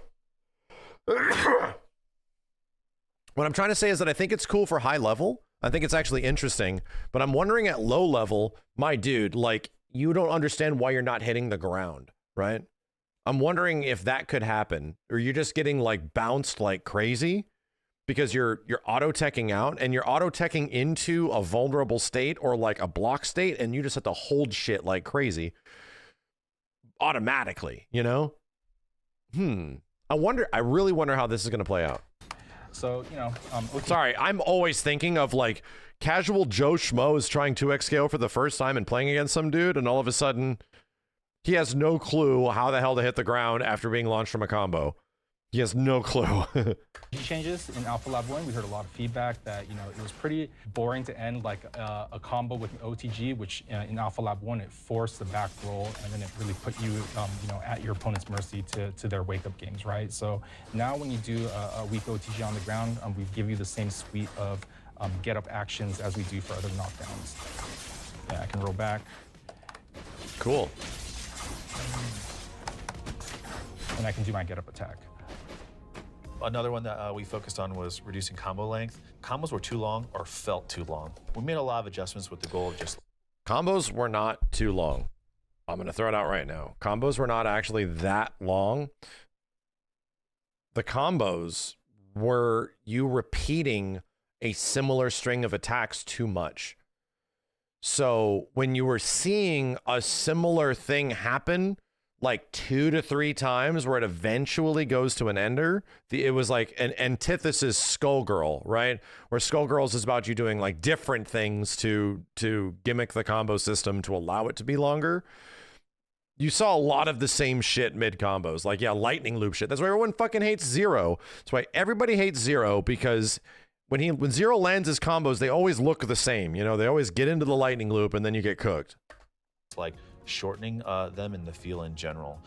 I'm trying to say is that I think it's cool for high level. I think it's actually interesting, but I'm wondering at low level, my dude, like you don't understand why you're not hitting the ground, right? I'm wondering if that could happen, or you're just getting like bounced like crazy because you're auto teching out and you're auto teching into a vulnerable state or like a block state, and you just have to hold shit like crazy automatically, you know? I really wonder how this is going to play out. So, you know, Sorry, I'm always thinking of like casual Joe Schmo is trying 2x KO for the first time and playing against some dude, and all of a sudden he has no clue how the hell to hit the ground after being launched from a combo. He has no clue. changes in Alpha Lab 1, we heard a lot of feedback that, you know, it was pretty boring to end like a combo with an OTG, which in Alpha Lab 1, it forced the back roll, and then it really put you, you know, at your opponent's mercy to their wake-up games, right? So now when you do a weak OTG on the ground, we give you the same suite of get-up actions as we do for other knockdowns. Yeah, I can roll back. Cool. And I can do my get-up attack. Another one that we focused on was reducing combo length. Combos were too long or felt too long. We made a lot of adjustments with the goal of just... Combos were not too long. I'm going to throw it out right now. Combos were not actually that long. The combos were you repeating a similar string of attacks too much. So when you were seeing a similar thing happen like 2 to 3 times where it eventually goes to an ender, it was like an antithesis Skullgirl, right? Where Skullgirls is about you doing like different things to gimmick the combo system to allow it to be longer. You saw a lot of the same shit mid combos, like, yeah, lightning loop shit. That's why everyone fucking hates Zero. That's why everybody hates Zero, because when Zero lands his combos, they always look the same. You know, they always get into the lightning loop and then you get cooked. Like shortening them in the feel in general.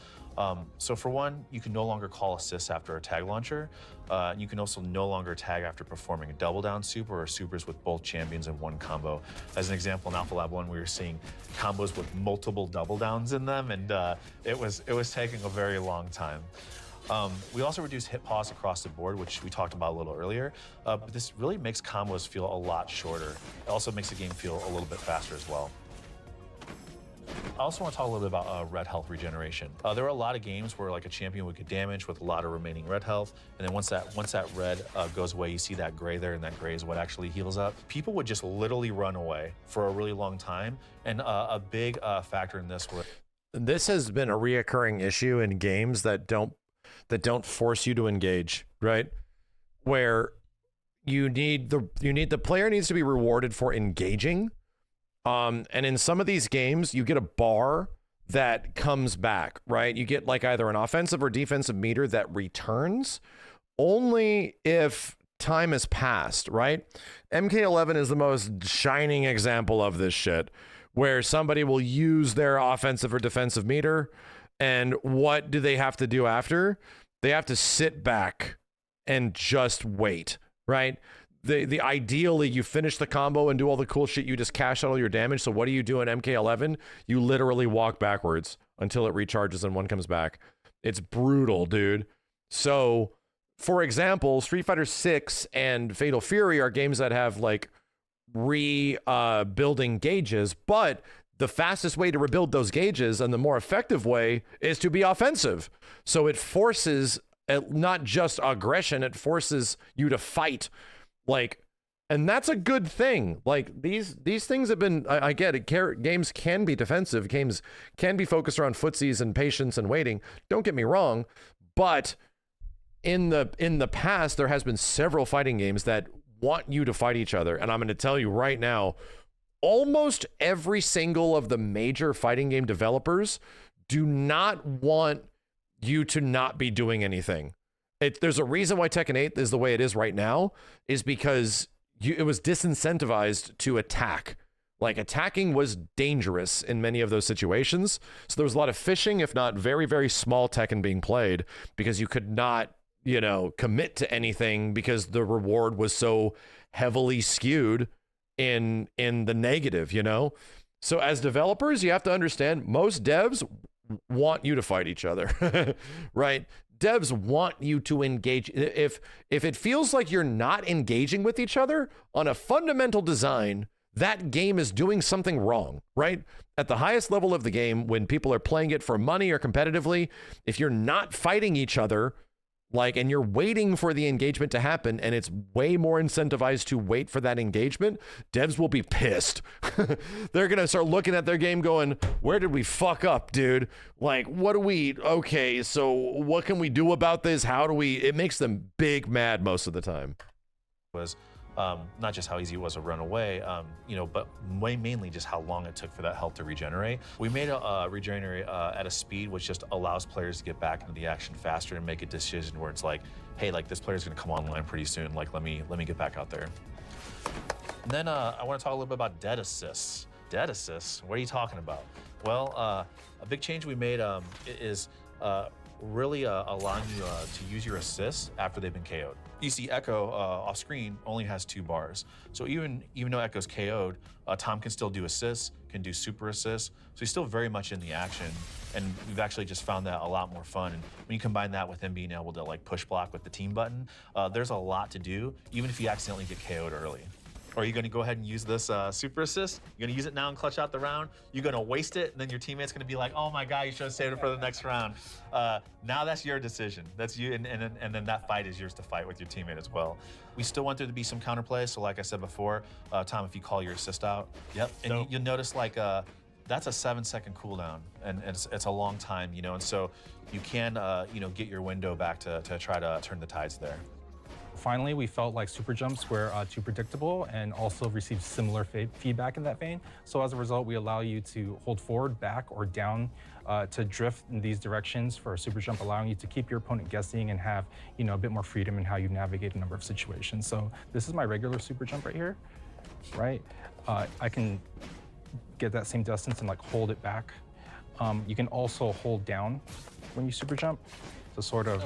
So for one, you can no longer call assists after a tag launcher. You can also no longer tag after performing a double down super or supers with both champions in one combo. As an example, in Alpha Lab 1, we were seeing combos with multiple double downs in them, and it was taking a very long time. We also reduced hit pause across the board, which we talked about a little earlier, but this really makes combos feel a lot shorter. It also makes the game feel a little bit faster as well. I also want to talk a little bit about red health regeneration. There were a lot of games where like a champion would get damaged with a lot of remaining red health, and then once that red goes away, you see that gray there, and that gray is what actually heals up. People would just literally run away for a really long time, and a big factor in this was... This has been a reoccurring issue in games that don't force you to engage, right? Where the player needs to be rewarded for engaging. And in some of these games, you get a bar that comes back, right? You get like either an offensive or defensive meter that returns only if time has passed, right? MK11 is the most shining example of this shit, where somebody will use their offensive or defensive meter, and what do they have to do after? They have to sit back and just wait, right? The ideally you finish the combo and do all the cool shit, you just cash out all your damage. So what do you do in MK11? You literally walk backwards until it recharges and one comes back. It's brutal, dude. So, for example, Street Fighter 6 and Fatal Fury are games that have like rebuilding gauges, but the fastest way to rebuild those gauges and the more effective way is to be offensive. So it forces not just aggression, it forces you to fight. Like, and that's a good thing. Like these things have been, I get it. Games can be defensive. Games can be focused around footsies and patience and waiting. Don't get me wrong, but in the past, there has been several fighting games that want you to fight each other. And I'm going to tell you right now, almost every single of the major fighting game developers do not want you to not be doing anything. There's a reason why Tekken 8 is the way it is right now, is because it was disincentivized to attack. Like, attacking was dangerous in many of those situations. So there was a lot of fishing, if not very, very small Tekken being played, because you could not, you know, commit to anything because the reward was so heavily skewed in the negative, you know? So as developers, you have to understand most devs want you to fight each other, right? Devs want you to engage. If it feels like you're not engaging with each other on a fundamental design, that game is doing something wrong, right? At the highest level of the game, when people are playing it for money or competitively, if you're not fighting each other, like, and you're waiting for the engagement to happen, and it's way more incentivized to wait for that engagement, devs will be pissed. They're going to start looking at their game going, where did we fuck up, dude? Like, okay, so what can we do about this? It makes them big mad most of the time. Was not just how easy it was to run away, you know, but mainly just how long it took for that health to regenerate. We made a regenerate at a speed which just allows players to get back into the action faster and make a decision where it's like, hey, like this player's gonna come online pretty soon. Like, let me get back out there. And then I want to talk a little bit about dead assists. Dead assists? What are you talking about? Well, a big change we made is really allowing you to use your assists after they've been KO'd. You see Echo off screen only has 2 bars. So even though Echo's KO'd, Tom can still do assists, can do super assists. So he's still very much in the action. And we've actually just found that a lot more fun. And when you combine that with him being able to like push block with the team button, there's a lot to do, even if you accidentally get KO'd early. Or are you going to go ahead and use this super assist? You're going to use it now and clutch out the round? You're going to waste it, and then your teammate's going to be like, oh my God, you should have saved it for the next round. Now that's your decision. That's you, and then that fight is yours to fight with your teammate as well. We still want there to be some counterplay, so like I said before, Tom, if you call your assist out, yep, and you'll notice like that's a 7-second cooldown, and it's a long time, you know, and so you can, you know, get your window back to try to turn the tides there. Finally, we felt like super jumps were too predictable and also received similar feedback in that vein. So as a result, we allow you to hold forward, back, or down to drift in these directions for a super jump, allowing you to keep your opponent guessing and have, you know, a bit more freedom in how you navigate a number of situations. So this is my regular super jump right here, right? I can get that same distance and like hold it back. You can also hold down when you super jump to sort of,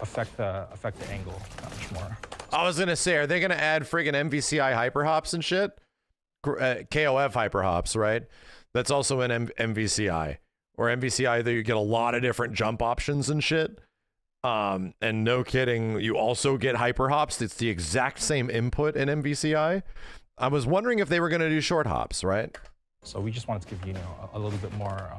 affect the angle much more. I was gonna say, are they gonna add friggin' MVCI hyper hops and shit? KOF hyper hops, right? That's also in MVCI. Or MVCI, you get a lot of different jump options and shit. And no kidding, you also get hyper hops. It's the exact same input in MVCI. I was wondering if they were gonna do short hops, right? So we just wanted to give you, a little bit more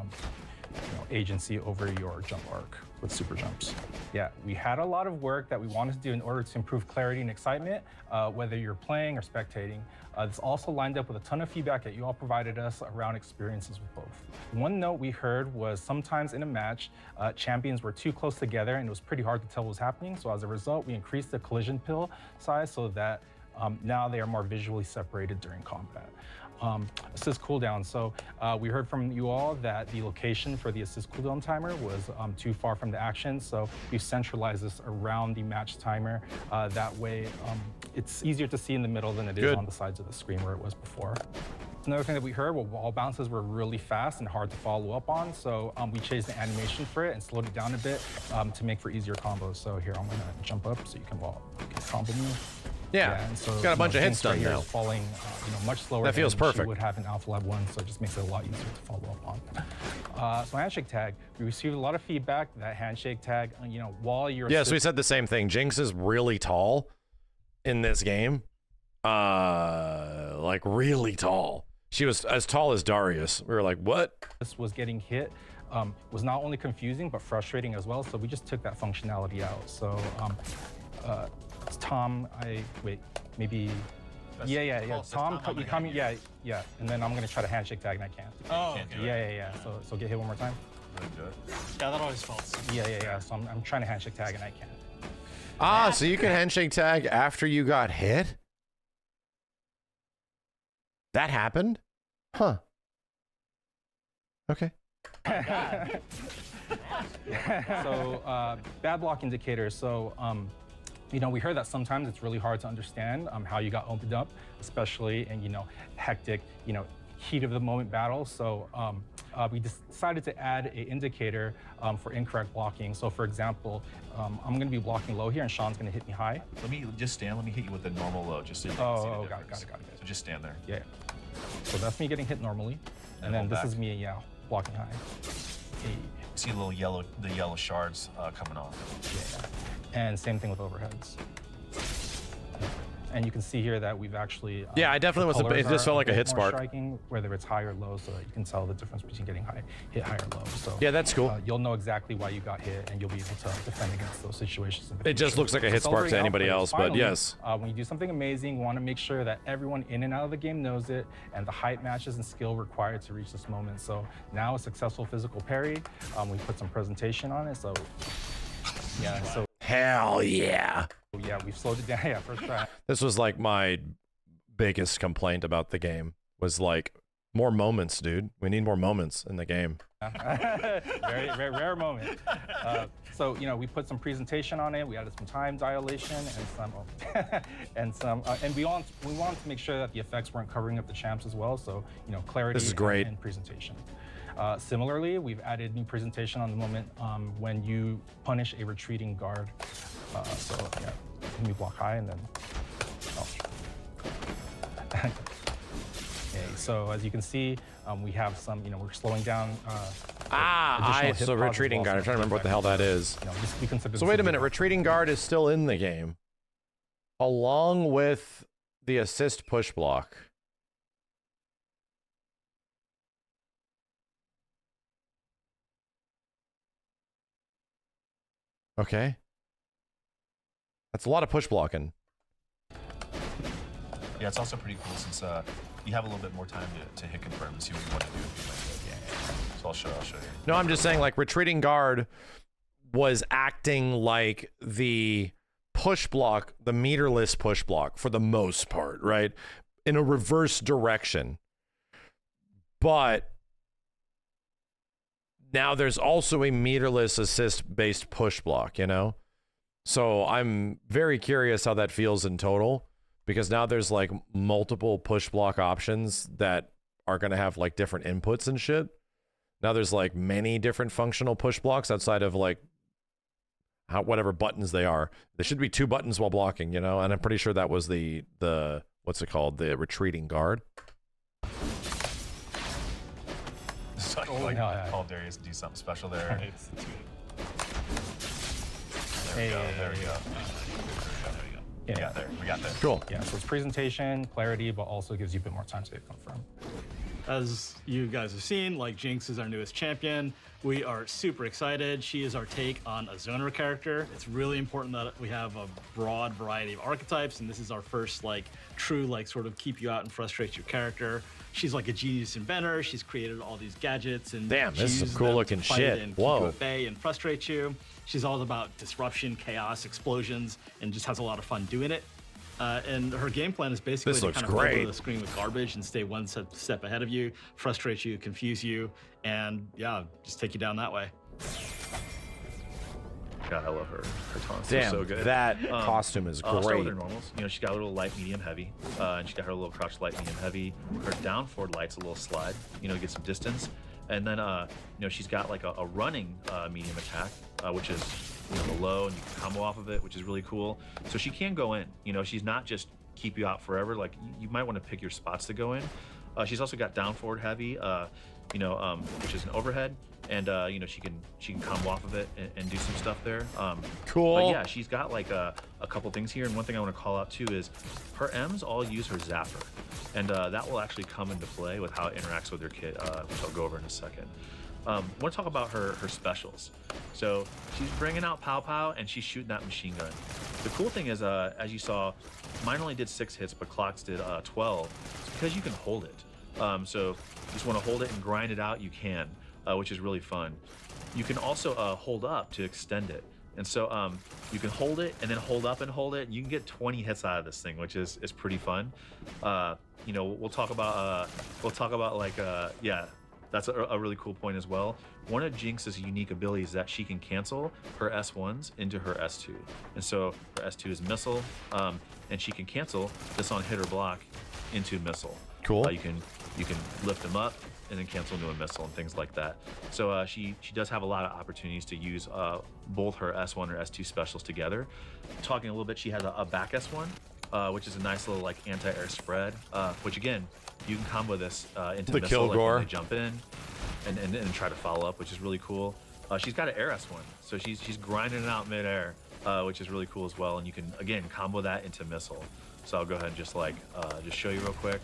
agency over your jump arc with super jumps. Yeah, we had a lot of work that we wanted to do in order to improve clarity and excitement, whether you're playing or spectating. This also lined up with a ton of feedback that you all provided us around experiences with both. One note we heard was sometimes in a match, champions were too close together and it was pretty hard to tell what was happening. So as a result, we increased the collision pill size so that now they are more visually separated during combat. Assist cooldown. So we heard from you all that the location for the assist cooldown timer was too far from the action. So you centralize this around the match timer. That way it's easier to see in the middle than it is on the sides of the screen where it was before. Another thing that we heard, well, wall bounces were really fast and hard to follow up on. So we changed the animation for it and slowed it down a bit to make for easier combos. So here, I'm gonna jump up so you can combo me. Yeah, and so got a bunch of hits Jinx right done here now. is falling, much slower. That feels than perfect. She would have in Alpha Lab 1, so it just makes it a lot easier to follow up on. So handshake tag, we received a lot of feedback that handshake tag, while you're Yeah, so we said the same thing. Jinx is really tall in this game, like really tall. She was as tall as Darius. We were like, what? this was getting hit. Was not only confusing but frustrating as well. So we just took that functionality out. So Tom, maybe. Yeah. Tom, you come, yeah. And then I'm gonna try to handshake tag and I can't. Oh, okay. Yeah. So get hit one more time. Really good. Yeah, that always felt. Yeah. So I'm trying to handshake tag and I can't. Ah, so you can handshake tag after you got hit? That happened? Huh. Okay. So bad block indicators. So we heard that sometimes it's really hard to understand how you got opened up, especially in hectic heat of the moment battles. So we decided to add an indicator for incorrect blocking. So for example, I'm going to be blocking low here and Sean's going to hit me high. Let me just stand. Let me hit you with a normal low, just so you can see the difference. Got it. So just stand there. Yeah. So that's me getting hit normally, and then this is me, blocking high. You see the yellow shards coming off. Yeah. And same thing with overheads. And you can see here that we've actually Yeah, I definitely was. It just felt like a hit more spark. Striking, whether it's high or low, so that you can tell the difference between getting hit high or low. So Yeah, that's cool. You'll know exactly why you got hit, and you'll be able to defend against those situations. In the It just future. looks like a hit spark to anybody else, but Finally, yes. When you do something amazing, we want to make sure that everyone in and out of the game knows it, and the height matches and skill required to reach this moment. So now a successful physical parry. We put some presentation on it. So yeah. So Hell yeah. yeah, we've slowed it down. Yeah, first try. This was like my biggest complaint about the game was like more moments, dude. We need more moments in the game. Very rare moment. So we put some presentation on it. We added some time dilation and some and we wanted to make sure that the effects weren't covering up the champs as well. So clarity This is great. and presentation. Similarly, we've added new presentation on the moment when you punish a retreating guard. So yeah, you block high and then. Okay, so as you can see, we have some, we're slowing down. So retreating guard. I'm trying to remember what the hell that is. So wait a minute, retreating guard is still in the game, along with the assist push block. Okay. That's a lot of push blocking. Yeah, it's also pretty cool since you have a little bit more time to hit confirm and see what you want to do. Yeah. So I'll show you. No, I'm just saying, like, retreating guard was acting like the push block, the meterless push block for the most part, right? In a reverse direction. But now there's also a meterless assist-based push block, So I'm very curious how that feels in total, because now there's like multiple push block options that are going to have like different inputs and shit. Now there's like many different functional push blocks outside of like whatever buttons they are. There should be 2 buttons while blocking, and I'm pretty sure that was the what's it called? The retreating guard. So I call Darius to do something special there. There we go. Yeah, we got there. Cool. Yeah, so it's presentation, clarity, but also gives you a bit more time to confirm. As you guys have seen, like, Jinx is our newest champion. We are super excited. She is our take on a zoner character. It's really important that we have a broad variety of archetypes, and this is our first true sort of keep you out and frustrate your character. She's like a genius inventor. She's created all these gadgets and damn, this is some cool looking shit. And whoa, keep you at bay and frustrate you. She's all about disruption, chaos, explosions, and just has a lot of fun doing it. And her game plan is basically to kind of cover the screen with garbage and stay one step ahead of you, frustrate you, confuse you, and yeah, just take you down that way. God, I love her taunts. Damn, so good. That costume is great. I'll start with her normals. She's got a little light, medium, heavy, and she's got her little crouch light, medium, heavy. Her down forward light's a little slide, get some distance. And then, she's got like a running medium attack, which is the low, and you can combo off of it, which is really cool. So she can go in. She's not just keep you out forever. Like you might want to pick your spots to go in. She's also got down forward heavy, which is an overhead, and she can combo off of it and do some stuff there. Cool. But yeah, she's got like a couple things here, and one thing I want to call out too is her M's all use her zapper, and that will actually come into play with how it interacts with her kit, which I'll go over in a second. I want to talk about her specials. So she's bringing out Pow Pow, and she's shooting that machine gun. The cool thing is, as you saw, mine only did 6 hits, but Clock's did 12. It's because you can hold it. So if you just want to hold it and grind it out, you can, which is really fun. You can also hold up to extend it. And so you can hold it and then hold up and hold it. And you can get 20 hits out of this thing, which is pretty fun. We'll talk about yeah. That's a really cool point as well. One of Jinx's unique abilities is that she can cancel her S1s into her S2. And so her S2 is missile, and she can cancel this on hit or block into missile. Cool. You can lift them up and then cancel into a missile and things like that. So she does have a lot of opportunities to use both her S1 or S2 specials together. Talking a little bit, she has a back S1, which is a nice little like anti-air spread, which again, you can combo this into the missile like when Kilgore. they jump in and try to follow up, which is really cool. She's got an air S1, so she's grinding it out mid-air, which is really cool as well. And you can again combo that into missile. So I'll go ahead and just show you real quick.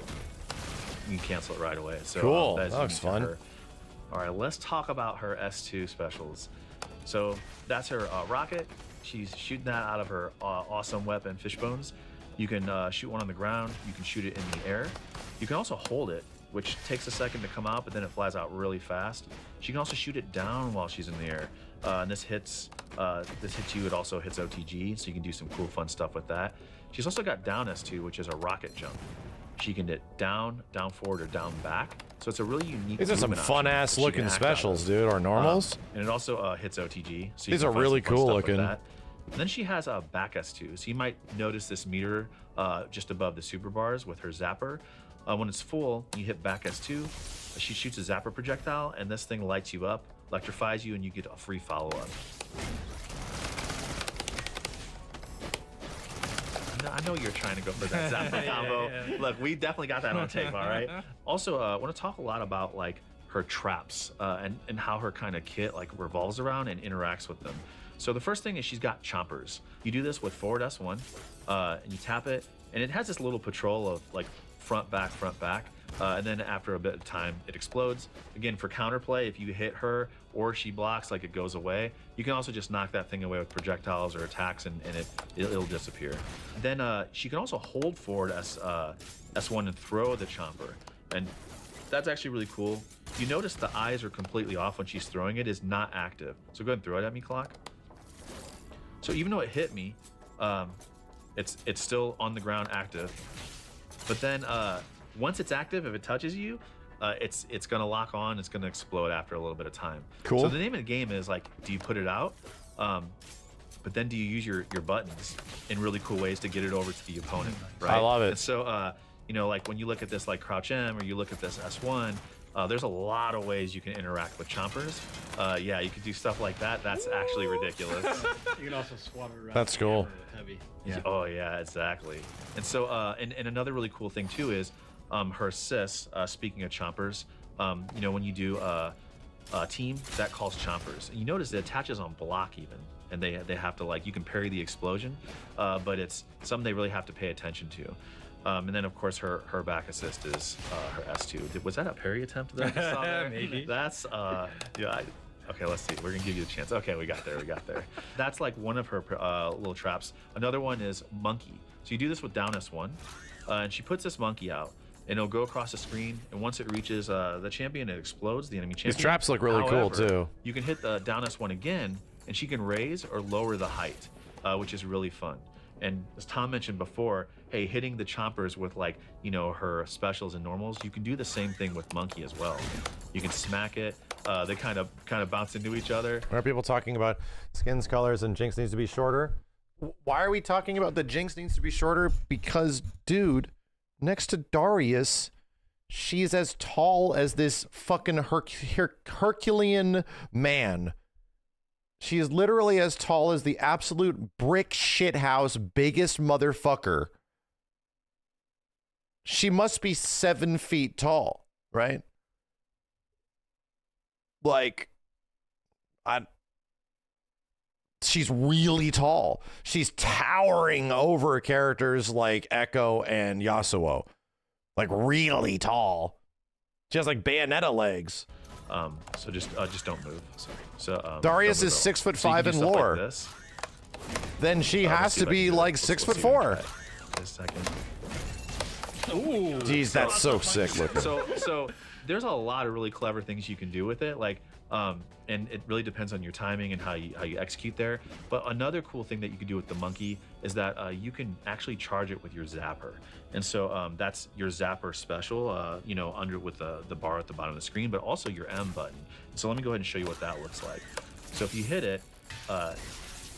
You can cancel it right away. So cool. That looks fun. All right, let's talk about her S2 specials. So that's her rocket. She's shooting that out of her awesome weapon, Fishbones. You can shoot one on the ground. You can shoot it in the air. You can also hold it, which takes a second to come out, but then it flies out really fast. She can also shoot it down while she's in the air. And this hits you. It also hits OTG, so you can do some cool, fun stuff with that. She's also got down S2, which is a rocket jump. She can hit down forward, or down back. So it's a really unique. These are some fun ass looking specials, dude, or normals. And it also hits OTG. So these are really cool looking. And then she has a back S2. So you might notice this meter just above the super bars with her zapper. When it's full, you hit back S2. She shoots a zapper projectile, and this thing lights you up, electrifies you, and you get a free follow-up. I know you're trying to go for that zapper combo. Yeah. Look, we definitely got that on tape, all right? Also, I want to talk a lot about like her traps and how her kind of kit like revolves around and interacts with them. So the first thing is she's got chompers. You do this with forward S1, and you tap it, and it has this little patrol of like front, back, and then after a bit of time, it explodes. Again, for counterplay, if you hit her or she blocks, like it goes away. You can also just knock that thing away with projectiles or attacks, and it'll disappear. Then she can also hold forward S1 and throw the chomper, and that's actually really cool. You notice the eyes are completely off when she's throwing it. Is not active. So go ahead and throw it at me, Clock. So even though it hit me, it's still on the ground active. But then once it's active, if it touches you, it's gonna lock on. It's gonna explode after a little bit of time. Cool. So the name of the game is like, do you put it out? But then do you use your buttons in really cool ways to get it over to the opponent? Right. I love it. And so like when you look at this like Crouch M, or you look at this S1, there's a lot of ways you can interact with chompers. Yeah, you could do stuff like that. That's actually ridiculous. You can also swat it around. That's cool. Heavy. Yeah. Oh yeah, exactly. And so, and another really cool thing too is her assists. Speaking of chompers, when you do a team that calls chompers, and you notice it attaches on block even, and they have to like, you can parry the explosion, but it's something they really have to pay attention to. And then of course her back assist is her S2. Was that a parry attempt that I saw there? Maybe. That's yeah. Okay, let's see. We're gonna give you a chance. Okay, we got there. That's like one of her little traps. Another one is monkey. So you do this with down S1, and she puts this monkey out, and it'll go across the screen. And once it reaches the champion, it explodes the enemy champion. These traps look really cool too. You can hit the down S1 again, and she can raise or lower the height, which is really fun. And as Tom mentioned before, hey, hitting the chompers with like, her specials and normals, you can do the same thing with monkey as well. You can smack it. They kind of bounce into each other. Why are people talking about skins colors and Jinx needs to be shorter? Why are we talking about the Jinx needs to be shorter? Because, dude, next to Darius, she's as tall as this fucking Herculean man. She is literally as tall as the absolute brick shithouse biggest motherfucker. She must be 7 feet tall, right? Like, she's really tall. She's towering over characters like Echo and Yasuo. Like, really tall. She has like Bayonetta legs. So just don't move. Sorry. So Darius is 6'5" in lore. Like this. Then she has to be like 6'4". A second. Ooh. Jeez, that's so sick looking. So there's a lot of really clever things you can do with it, like, and it really depends on your timing and how you execute there. But another cool thing that you can do with the monkey is that you can actually charge it with your zapper, and so that's your zapper special, you know, under with the bar at the bottom of the screen, but also your M button. So let me go ahead and show you what that looks like. So if you hit it,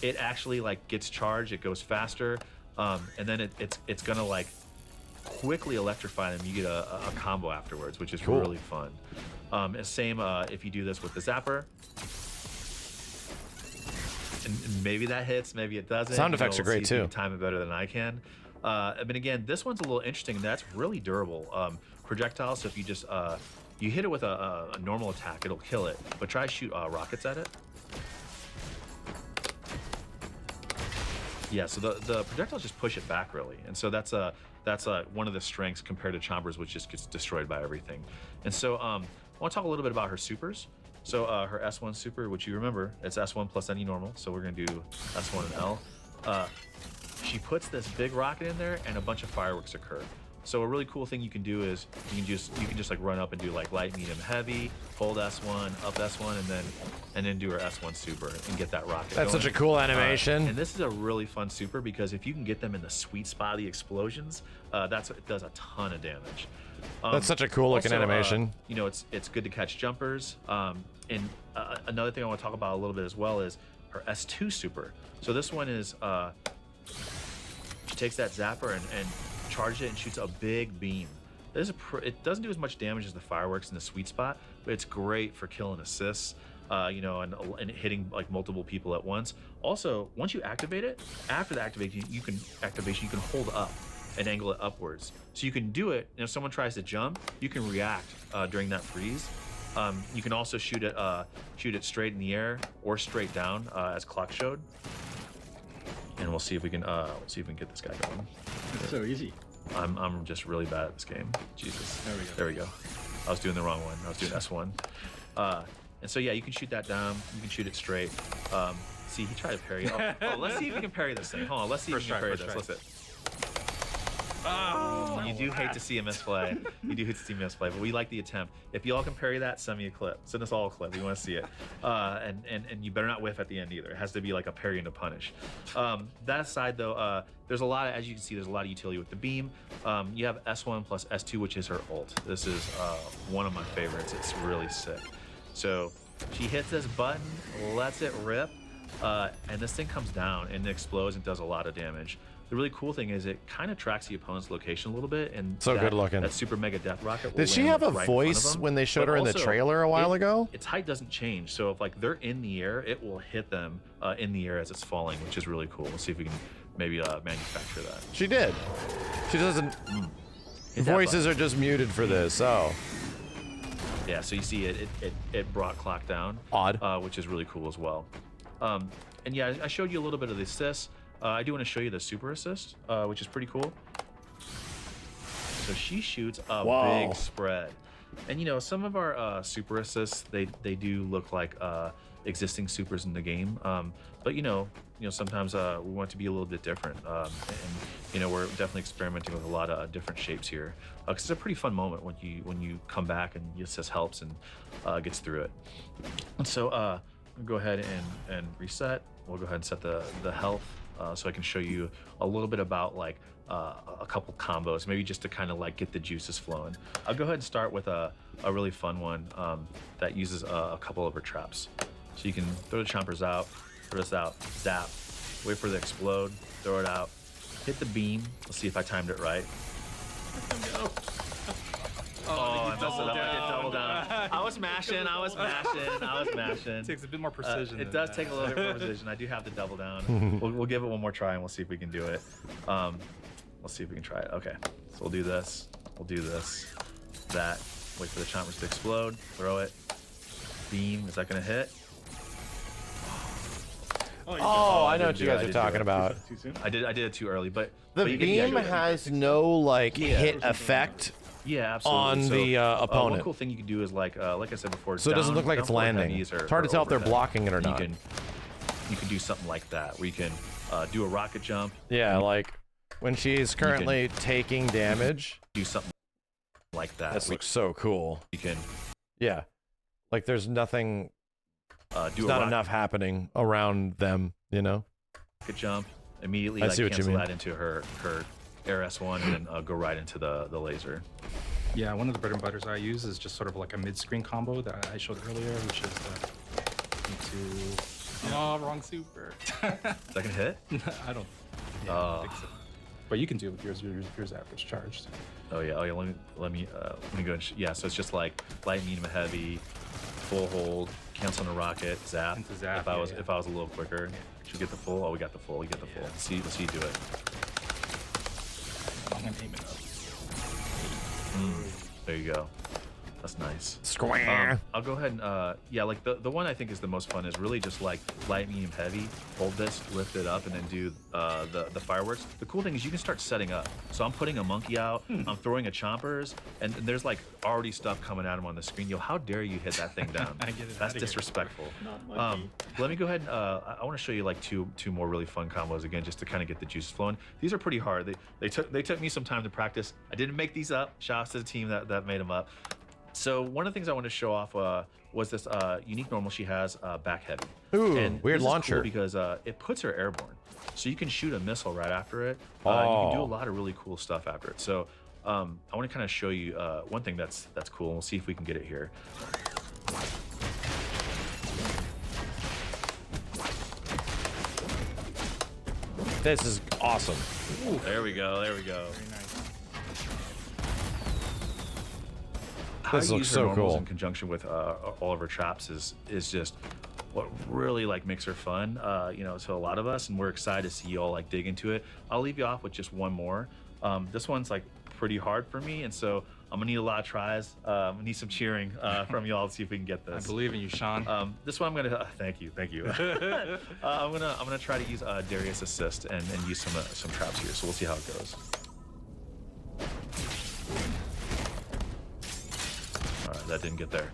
it actually like gets charged, it goes faster, and then it's gonna like quickly electrify them. You get a combo afterwards, which is cool. Really fun. Same if you do this with the zapper. And maybe that hits, maybe it doesn't. Sound effects are great too. You can time it better than I can. But again, this one's a little interesting. That's really durable. Projectile, so if you just you hit it with a normal attack, it'll kill it. But try to shoot rockets at it. Yeah, so the projectiles just push it back really, and so that's one of the strengths compared to Chomper's, which just gets destroyed by everything. And so I want to talk a little bit about her supers. So her S1 super, which you remember, it's S1 plus any normal. So we're gonna do S1 and L. She puts this big rocket in there, and a bunch of fireworks occur. So a really cool thing you can do is you can just like run up and do like light, medium, heavy, hold S1, up S1, and then do her S1 super and get that rocket. That's such a cool animation. And this is a really fun super because if you can get them in the sweet spot of the explosions, it does a ton of damage. That's such a cool looking animation. You know, it's good to catch jumpers. And another thing I want to talk about a little bit as well is her S2 super. So this one is she takes that zapper and charges it and shoots a big beam. It doesn't do as much damage as the fireworks in the sweet spot, but it's great for killing assists, you know, and hitting like multiple people at once. Also, once you activate it, after the activation, you can hold up and angle it upwards. So you can do it, and if someone tries to jump, you can react during that freeze. You can also shoot it straight in the air or straight down, as Clock showed. And we'll see if we can get this guy going. It's so easy. I'm just really bad at this game. Jesus. There we go. I was doing the wrong one. I was doing S1. And so yeah, you can shoot that down. You can shoot it straight. See, he tried to parry. Oh, let's see if we can parry this thing. Hold on. Let's see if we can parry this. Let's hit. Oh, you do hate to see a misplay. You do hate to see a misplay, but we like the attempt. If y'all can parry that, send me a clip. Send us all a clip. We want to see it. And you better not whiff at the end either. It has to be like a parry and a punish. That aside, though, there's a lot of, as you can see, there's a lot of utility with the beam. You have S1 plus S2, which is her ult. This is one of my favorites. It's really sick. So she hits this button, lets it rip, and this thing comes down and it explodes and does a lot of damage. The really cool thing is it kind of tracks the opponent's location a little bit, and so good looking. That super mega death rocket. Did she have a voice when they showed her in the trailer a while ago? Its height doesn't change, so if like they're in the air, it will hit them in the air as it's falling, which is really cool. We'll see if we can maybe manufacture that. She did. She doesn't. Voices are just muted for this. Oh. Yeah, so you see it brought Clock down. Odd. Which is really cool as well. And yeah, I showed you a little bit of the assists. I do want to show you the super assist, which is pretty cool. So she shoots a big spread. And you know, some of our super assists, they do look like existing supers in the game. But you know, sometimes we want it to be a little bit different. And you know, we're definitely experimenting with a lot of different shapes here. 'Cause it's a pretty fun moment when you come back and the assist helps and gets through it. And so we'll go ahead and reset. We'll go ahead and set the health. So I can show you a little bit about like a couple combos, maybe just to kind of like get the juices flowing. I'll go ahead and start with a really fun one that uses a couple of her traps. So you can throw the chompers out, throw this out, zap, wait for it to explode, throw it out, hit the beam. Let's see if I timed it right. Oh, I messed it up. I did double double down. I was mashing. It takes a bit more precision. It does take a little bit more precision. I do have to double down. We'll give it one more try and we'll see if we can do it. Let's see if we can try it. Okay, so we'll do this. We'll do this. That. Wait for the chompers to explode. Throw it. Beam. Is that gonna hit? Oh, I know what you guys are talking about. Too soon? I did it too early, but The but beam has no like hit effect yeah, absolutely. on So, the one opponent. cool thing you can do is like I said before. So it doesn't look like it's landing. It's hard to tell if they're blocking it or not. You can do something like that where you can do a rocket jump. Yeah, like when she's currently taking damage. Do something like that. This looks so cool. You can. Yeah, like there's nothing. There's not enough happening around them, you know. Rocket jump immediately. I Like, see what you cancel mean. that into her Air S1 and then go right into the laser. Yeah, one of the bread and butters I use is just sort of like a mid-screen combo that I showed earlier, which is oh, wrong super. Is that gonna hit? I don't think so. But you can do it with yours after it's charged. Oh yeah. Let me go. Yeah. So it's just like light, medium, heavy, full hold, cancel on a rocket, zap. Into zap, if I was a little quicker, should we get the full? Oh, we got the full. We get the full. Let's see you do it. I'm gonna aim it up. There you go. That's nice. Square. I'll go ahead and yeah, like the one I think is the most fun is really just like light, medium, heavy. Hold this, lift it up, and then do the fireworks. The cool thing is you can start setting up. So I'm putting a monkey out. I'm throwing a chompers, and there's like already stuff coming at him on the screen. Yo, how dare you hit that thing down? I get it. That's disrespectful. Let me go ahead and I want to show you like two more really fun combos again, just to kind of get the juices flowing. These are pretty hard. They took me some time to practice. I didn't make these up. Shout out to the team that made them up. So one of the things I wanted to show off was this unique normal she has, back heavy. Ooh, and weird this is launcher. cool because it puts her airborne. So you can shoot a missile right after it. You Oh. can do a lot of really cool stuff after it. So I want to kind of show you one thing that's cool. And we'll see if we can get it here. This is awesome. Ooh, there we go. There we go. Very nice. How This you looks use her so normals cool. in conjunction with all of her traps is just what really like makes her fun, you know, to a lot of us, and we're excited to see you all like dig into it. I'll leave you off with just one more. This one's like pretty hard for me, and so I'm gonna need a lot of tries. I need some cheering from y'all to see if we can get this. I believe in you, Sean. This one I'm gonna thank you. I'm gonna try to use Darius assist and use some traps here. So we'll see how it goes. All right, that didn't get there.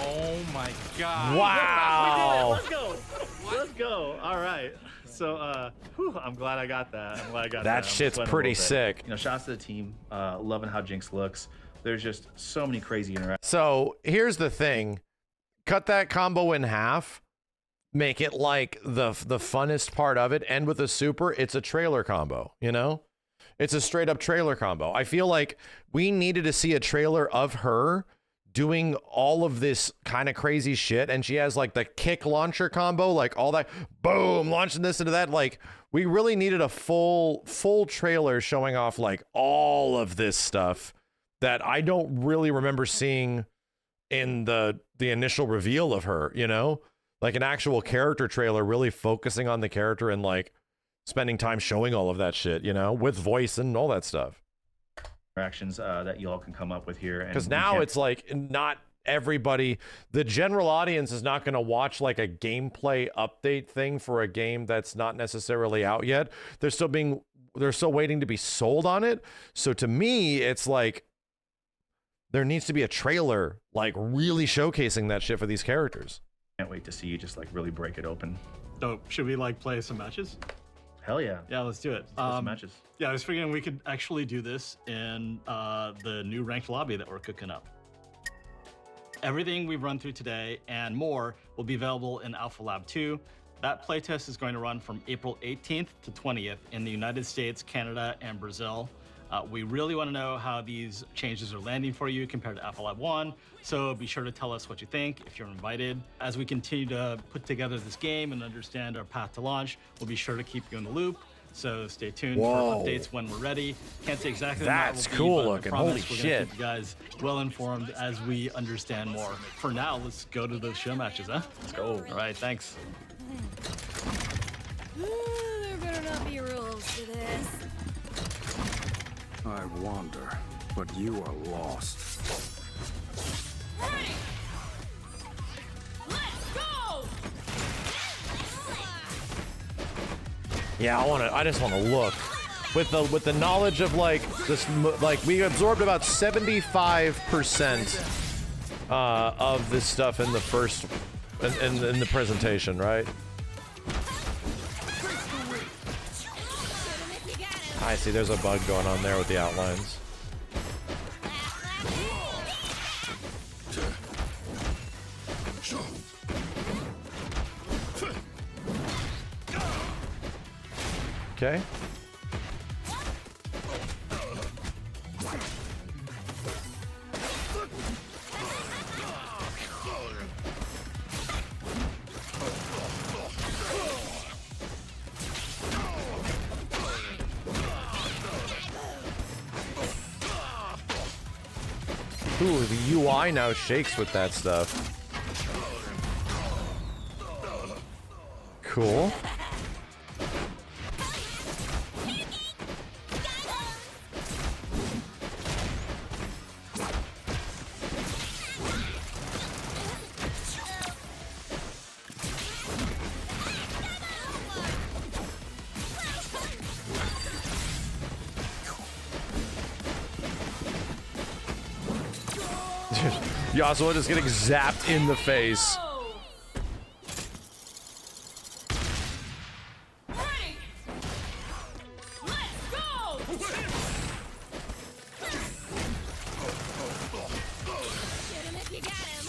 Oh my God. Wow. Let's go. Let's go. All right. So, I'm glad I got that. I'm glad I got that. That I'm shit's sweating a pretty little bit. sick. You know, shouts to the team. Loving how Jinx looks. There's just so many crazy interactions. So here's the thing. Cut that combo in half. Make it like the funnest part of it. End with a super. It's a trailer combo, you know? It's a straight up trailer combo. I feel like we needed to see a trailer of her doing all of this kind of crazy shit, and she has like the kick launcher combo, like all that, boom, launching this into that. Like we really needed a full trailer showing off like all of this stuff that I don't really remember seeing in the initial reveal of her, you know, like an actual character trailer really focusing on the character and like spending time showing all of that shit, you know, with voice and all that stuff. Interactions that you all can come up with here. Because now it's like not everybody, the general audience is not going to watch like a gameplay update thing for a game that's not necessarily out yet. They're still waiting to be sold on it. So to me, it's like there needs to be a trailer like really showcasing that shit for these characters. Can't wait to see you just like really break it open. So should we like play some matches? Hell yeah. Yeah, let's do it. Some matches. Yeah, I was figuring we could actually do this in the new ranked lobby that we're cooking up. Everything we've run through today and more will be available in Alpha Lab 2. That playtest is going to run from April 18th to 20th in the United States, Canada, and Brazil. We really want to know how these changes are landing for you compared to Alpha Lab 1, so be sure to tell us what you think if you're invited. As we continue to put together this game and understand our path to launch, we'll be sure to keep you in the loop. So stay tuned Whoa. for updates when we're ready. Can't say exactly That's when that will cool be, but I looking. promise Holy we're gonna shit. keep you guys well informed as we understand more. For now, let's go to those show matches, huh? Let's go. All right, thanks. There better not be rules to this. I wander, but you are lost. Hey! Let's go! Yeah, I just want to look. With the knowledge of like this, like we absorbed about 75% of this stuff in the first, in the presentation, right? I see. There's a bug going on there with the outlines. Okay. Ooh, the UI now shakes with that stuff. Cool. Yasuo just getting zapped in the face. Hey! Let's go! Get him if you got him.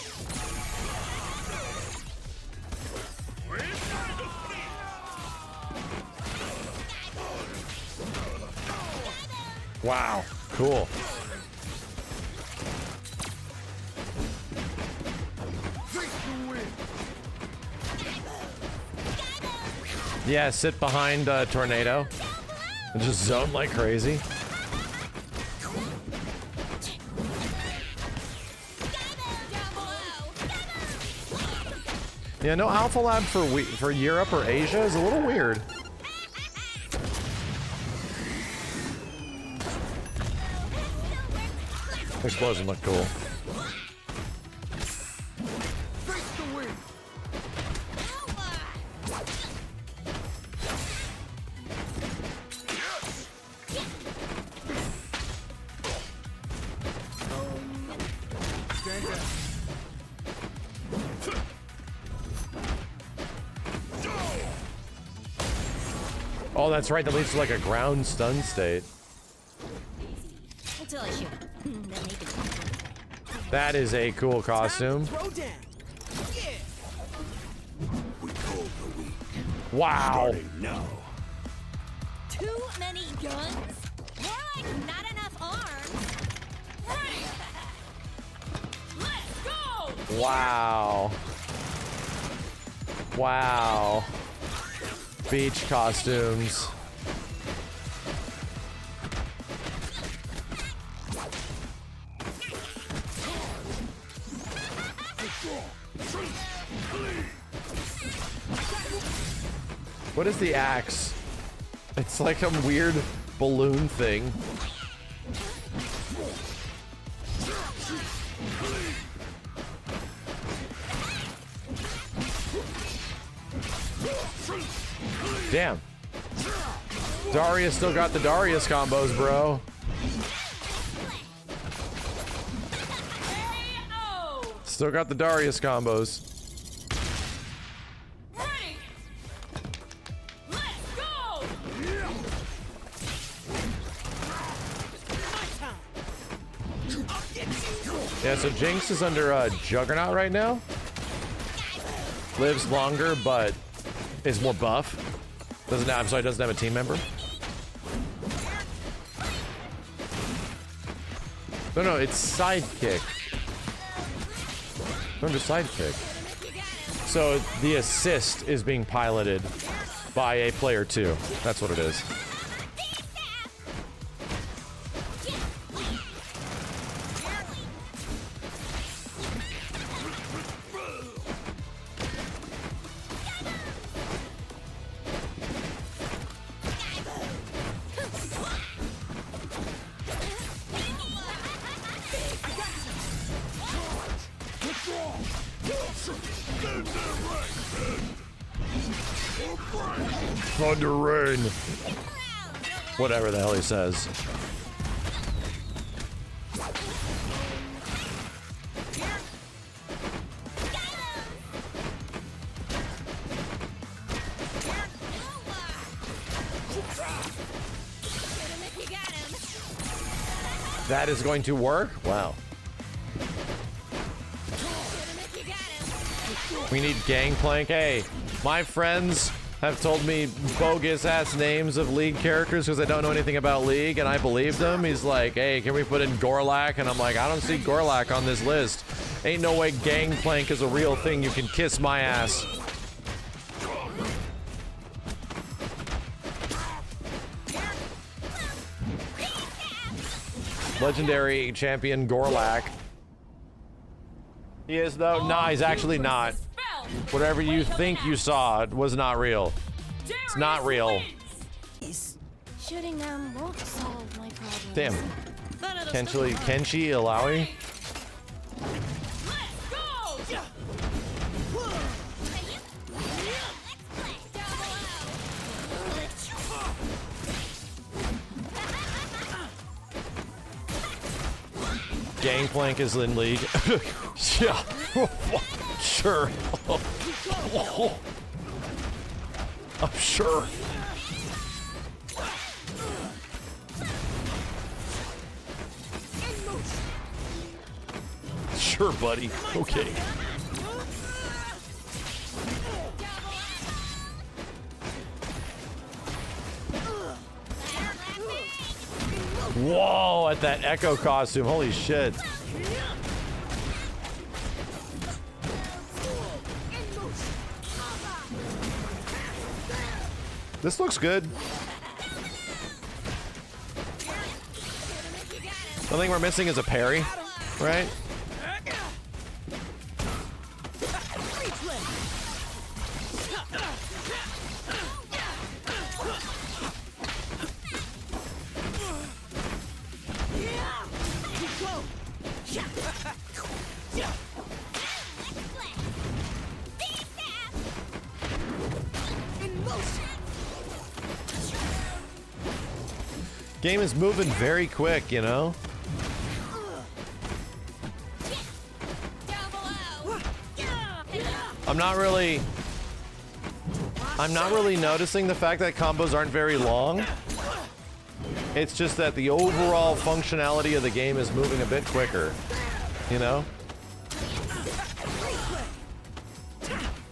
Wow, cool. Yeah, sit behind Tornado and just zone like crazy. Yeah, no Alpha Lab for Europe or Asia is a little weird. Explosion looked cool. Oh, that's right. That leads to like a ground stun state. Until I shoot him. Then they can. That is a cool costume. Wow. No. Too many guns? More like not enough arms. Hey! Let's go! Wow. Wow. Beach costumes. What is the axe? It's like a weird balloon thing. Damn. Darius still got the Darius combos, bro. Still got the Darius combos. Hey! Let's go! Yeah, so Jinx is under Juggernaut right now. Lives longer, but is more buff. Doesn't have a team member. No, it's Sidekick. Under Sidekick. So the assist is being piloted by a player 2. That's what it is. Thunder rain. Whatever the hell he says. That is going to work? Wow. We need Gangplank. Hey, my friends have told me bogus ass names of League characters because I don't know anything about League, and I believed him. He's like, hey, can we put in Gorlak? And I'm like, I don't see Gorlak on this list. Ain't no way Gangplank is a real thing. You can kiss my ass. Legendary champion Gorlak. He is though? Nah, he's actually not. Whatever you think you saw was not real. It's not real. Shooting them won't solve my problem. Damn. Kenshi Ilaoi? Gangplank is in League. Yeah. Sure. I'm sure. Sure, buddy. Okay. Whoa, at that Echo costume. Holy shit. This looks good. The only thing we're missing is a parry, right? Game is moving very quick, you know? I'm not really noticing the fact that combos aren't very long. It's just that the overall functionality of the game is moving a bit quicker, you know?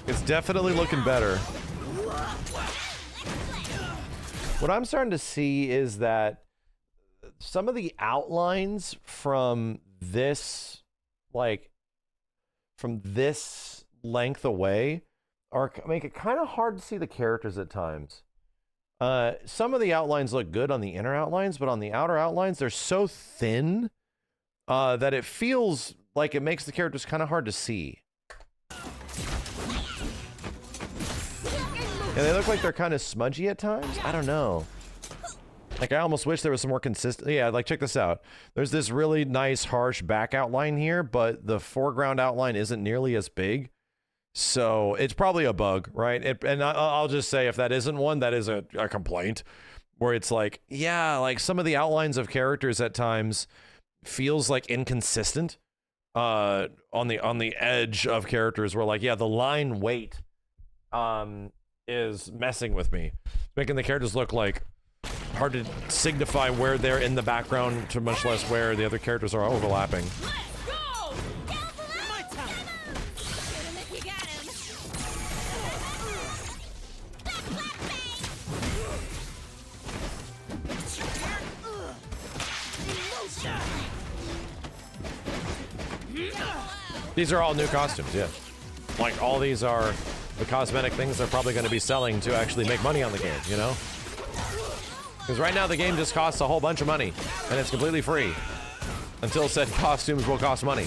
It's definitely looking better. What I'm starting to see is that some of the outlines from this, like, from this length away make it kind of hard to see the characters at times. Some of the outlines look good on the inner outlines, but on the outer outlines, they're so thin that it feels like it makes the characters kind of hard to see. And they look like they're kind of smudgy at times. I don't know. Like, I almost wish there was some more consistent. Yeah, like, check this out. There's this really nice, harsh back outline here, but the foreground outline isn't nearly as big. So it's probably a bug, right? And I'll just say, if that isn't one, that is a complaint. Where it's like, yeah, like some of the outlines of characters at times feels like inconsistent on the edge of characters where, like, yeah, the line weight is messing with me, making the characters look like hard to signify where they're in the background to much less where the other characters are overlapping. These are all new costumes, yeah. Like, all these are the cosmetic things they're probably going to be selling to actually make money on the game, you know? Because right now the game just costs a whole bunch of money, and it's completely free. Until said costumes will cost money.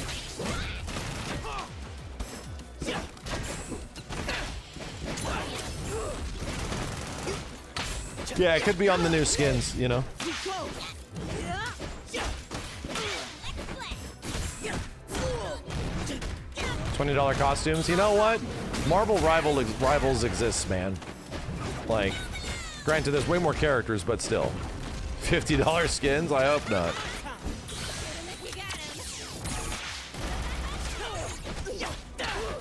Yeah, it could be on the new skins, you know? $20 costumes. You know what? Marvel Rivals exists, man. Like, granted, there's way more characters, but still. $50 skins? I hope not.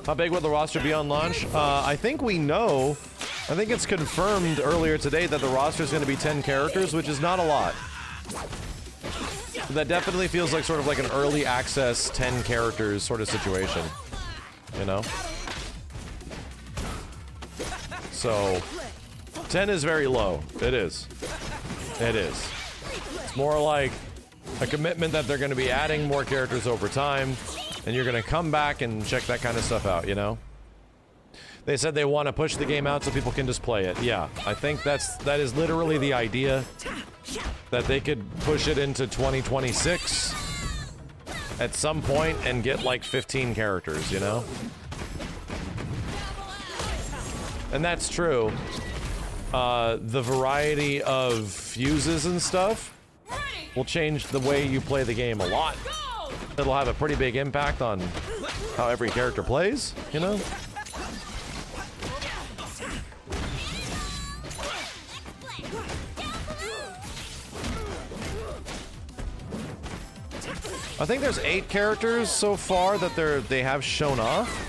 How big will the roster be on launch? I think we know. I think it's confirmed earlier today that the roster is going to be 10 characters, which is not a lot. That definitely feels like sort of like an early access 10 characters sort of situation. You know? So, 10 is very low. It is. It is. It's more like a commitment that they're going to be adding more characters over time, and you're going to come back and check that kind of stuff out, you know? They said they want to push the game out so people can just play it. Yeah, I think that is literally the idea, that they could push it into 2026 at some point and get like 15 characters, you know? And that's true. The variety of fuses and stuff will change the way you play the game a lot. It'll have a pretty big impact on how every character plays, you know? I think there's 8 characters so far that they have shown off.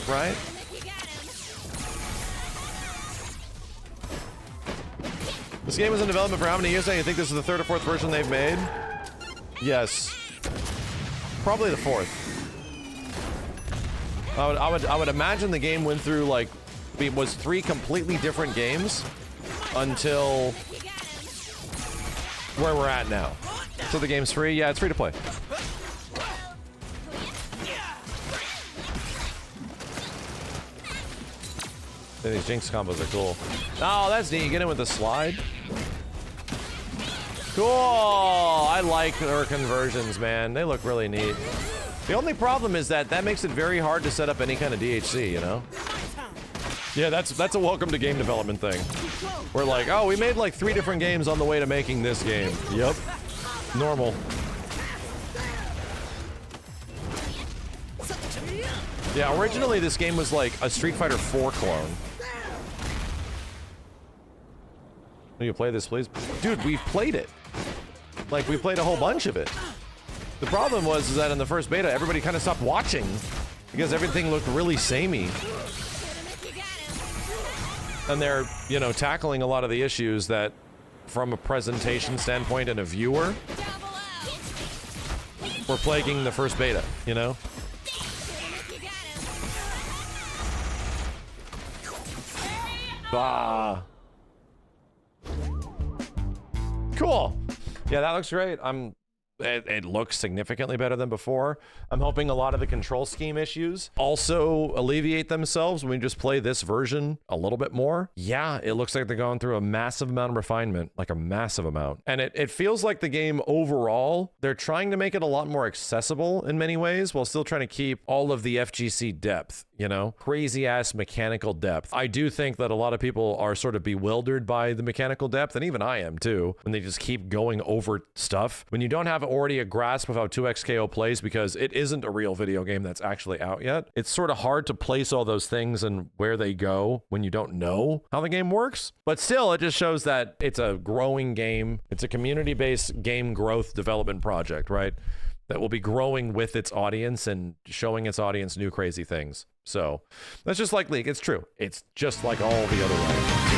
Right? This game was in development for how many years now? You think this is the 3rd or 4th version they've made? Yes. Probably the 4th. I would imagine the game went through like, it was 3 completely different games until where we're at now. So the game's free? Yeah, it's free to play. These Jinx combos are cool. Oh, that's neat. You get in with the slide. Cool. I like her conversions, man. They look really neat. The only problem is that makes it very hard to set up any kind of DHC, you know? Yeah, that's a welcome to game development thing. We're like, oh, we made like 3 different games on the way to making this game. Yep. Normal. Yeah, originally this game was like a Street Fighter 4 clone. Will you play this, please? Dude, we've played it. Like, we played a whole bunch of it. The problem was that in the first beta, everybody kind of stopped watching because everything looked really samey. And they're, you know, tackling a lot of the issues that, from a presentation standpoint and a viewer, were plaguing the first beta, you know? Bah. Cool. Yeah, that looks great. It looks significantly better than before. I'm hoping a lot of the control scheme issues also alleviate themselves when we just play this version a little bit more. Yeah, it looks like they're going through a massive amount of refinement, like a massive amount. And it feels like the game overall, they're trying to make it a lot more accessible in many ways while still trying to keep all of the FGC depth, you know? Crazy ass mechanical depth. I do think that a lot of people are sort of bewildered by the mechanical depth, and even I am too, when they just keep going over stuff. When you don't have already a grasp of how 2XKO plays because it isn't a real video game that's actually out yet, it's sort of hard to place all those things and where they go when you don't know how the game works. But still, it just shows that it's a growing game. It's a community-based game growth development project, right? That will be growing with its audience and showing its audience new crazy things. So that's just like League. It's true. It's just like all the other ones.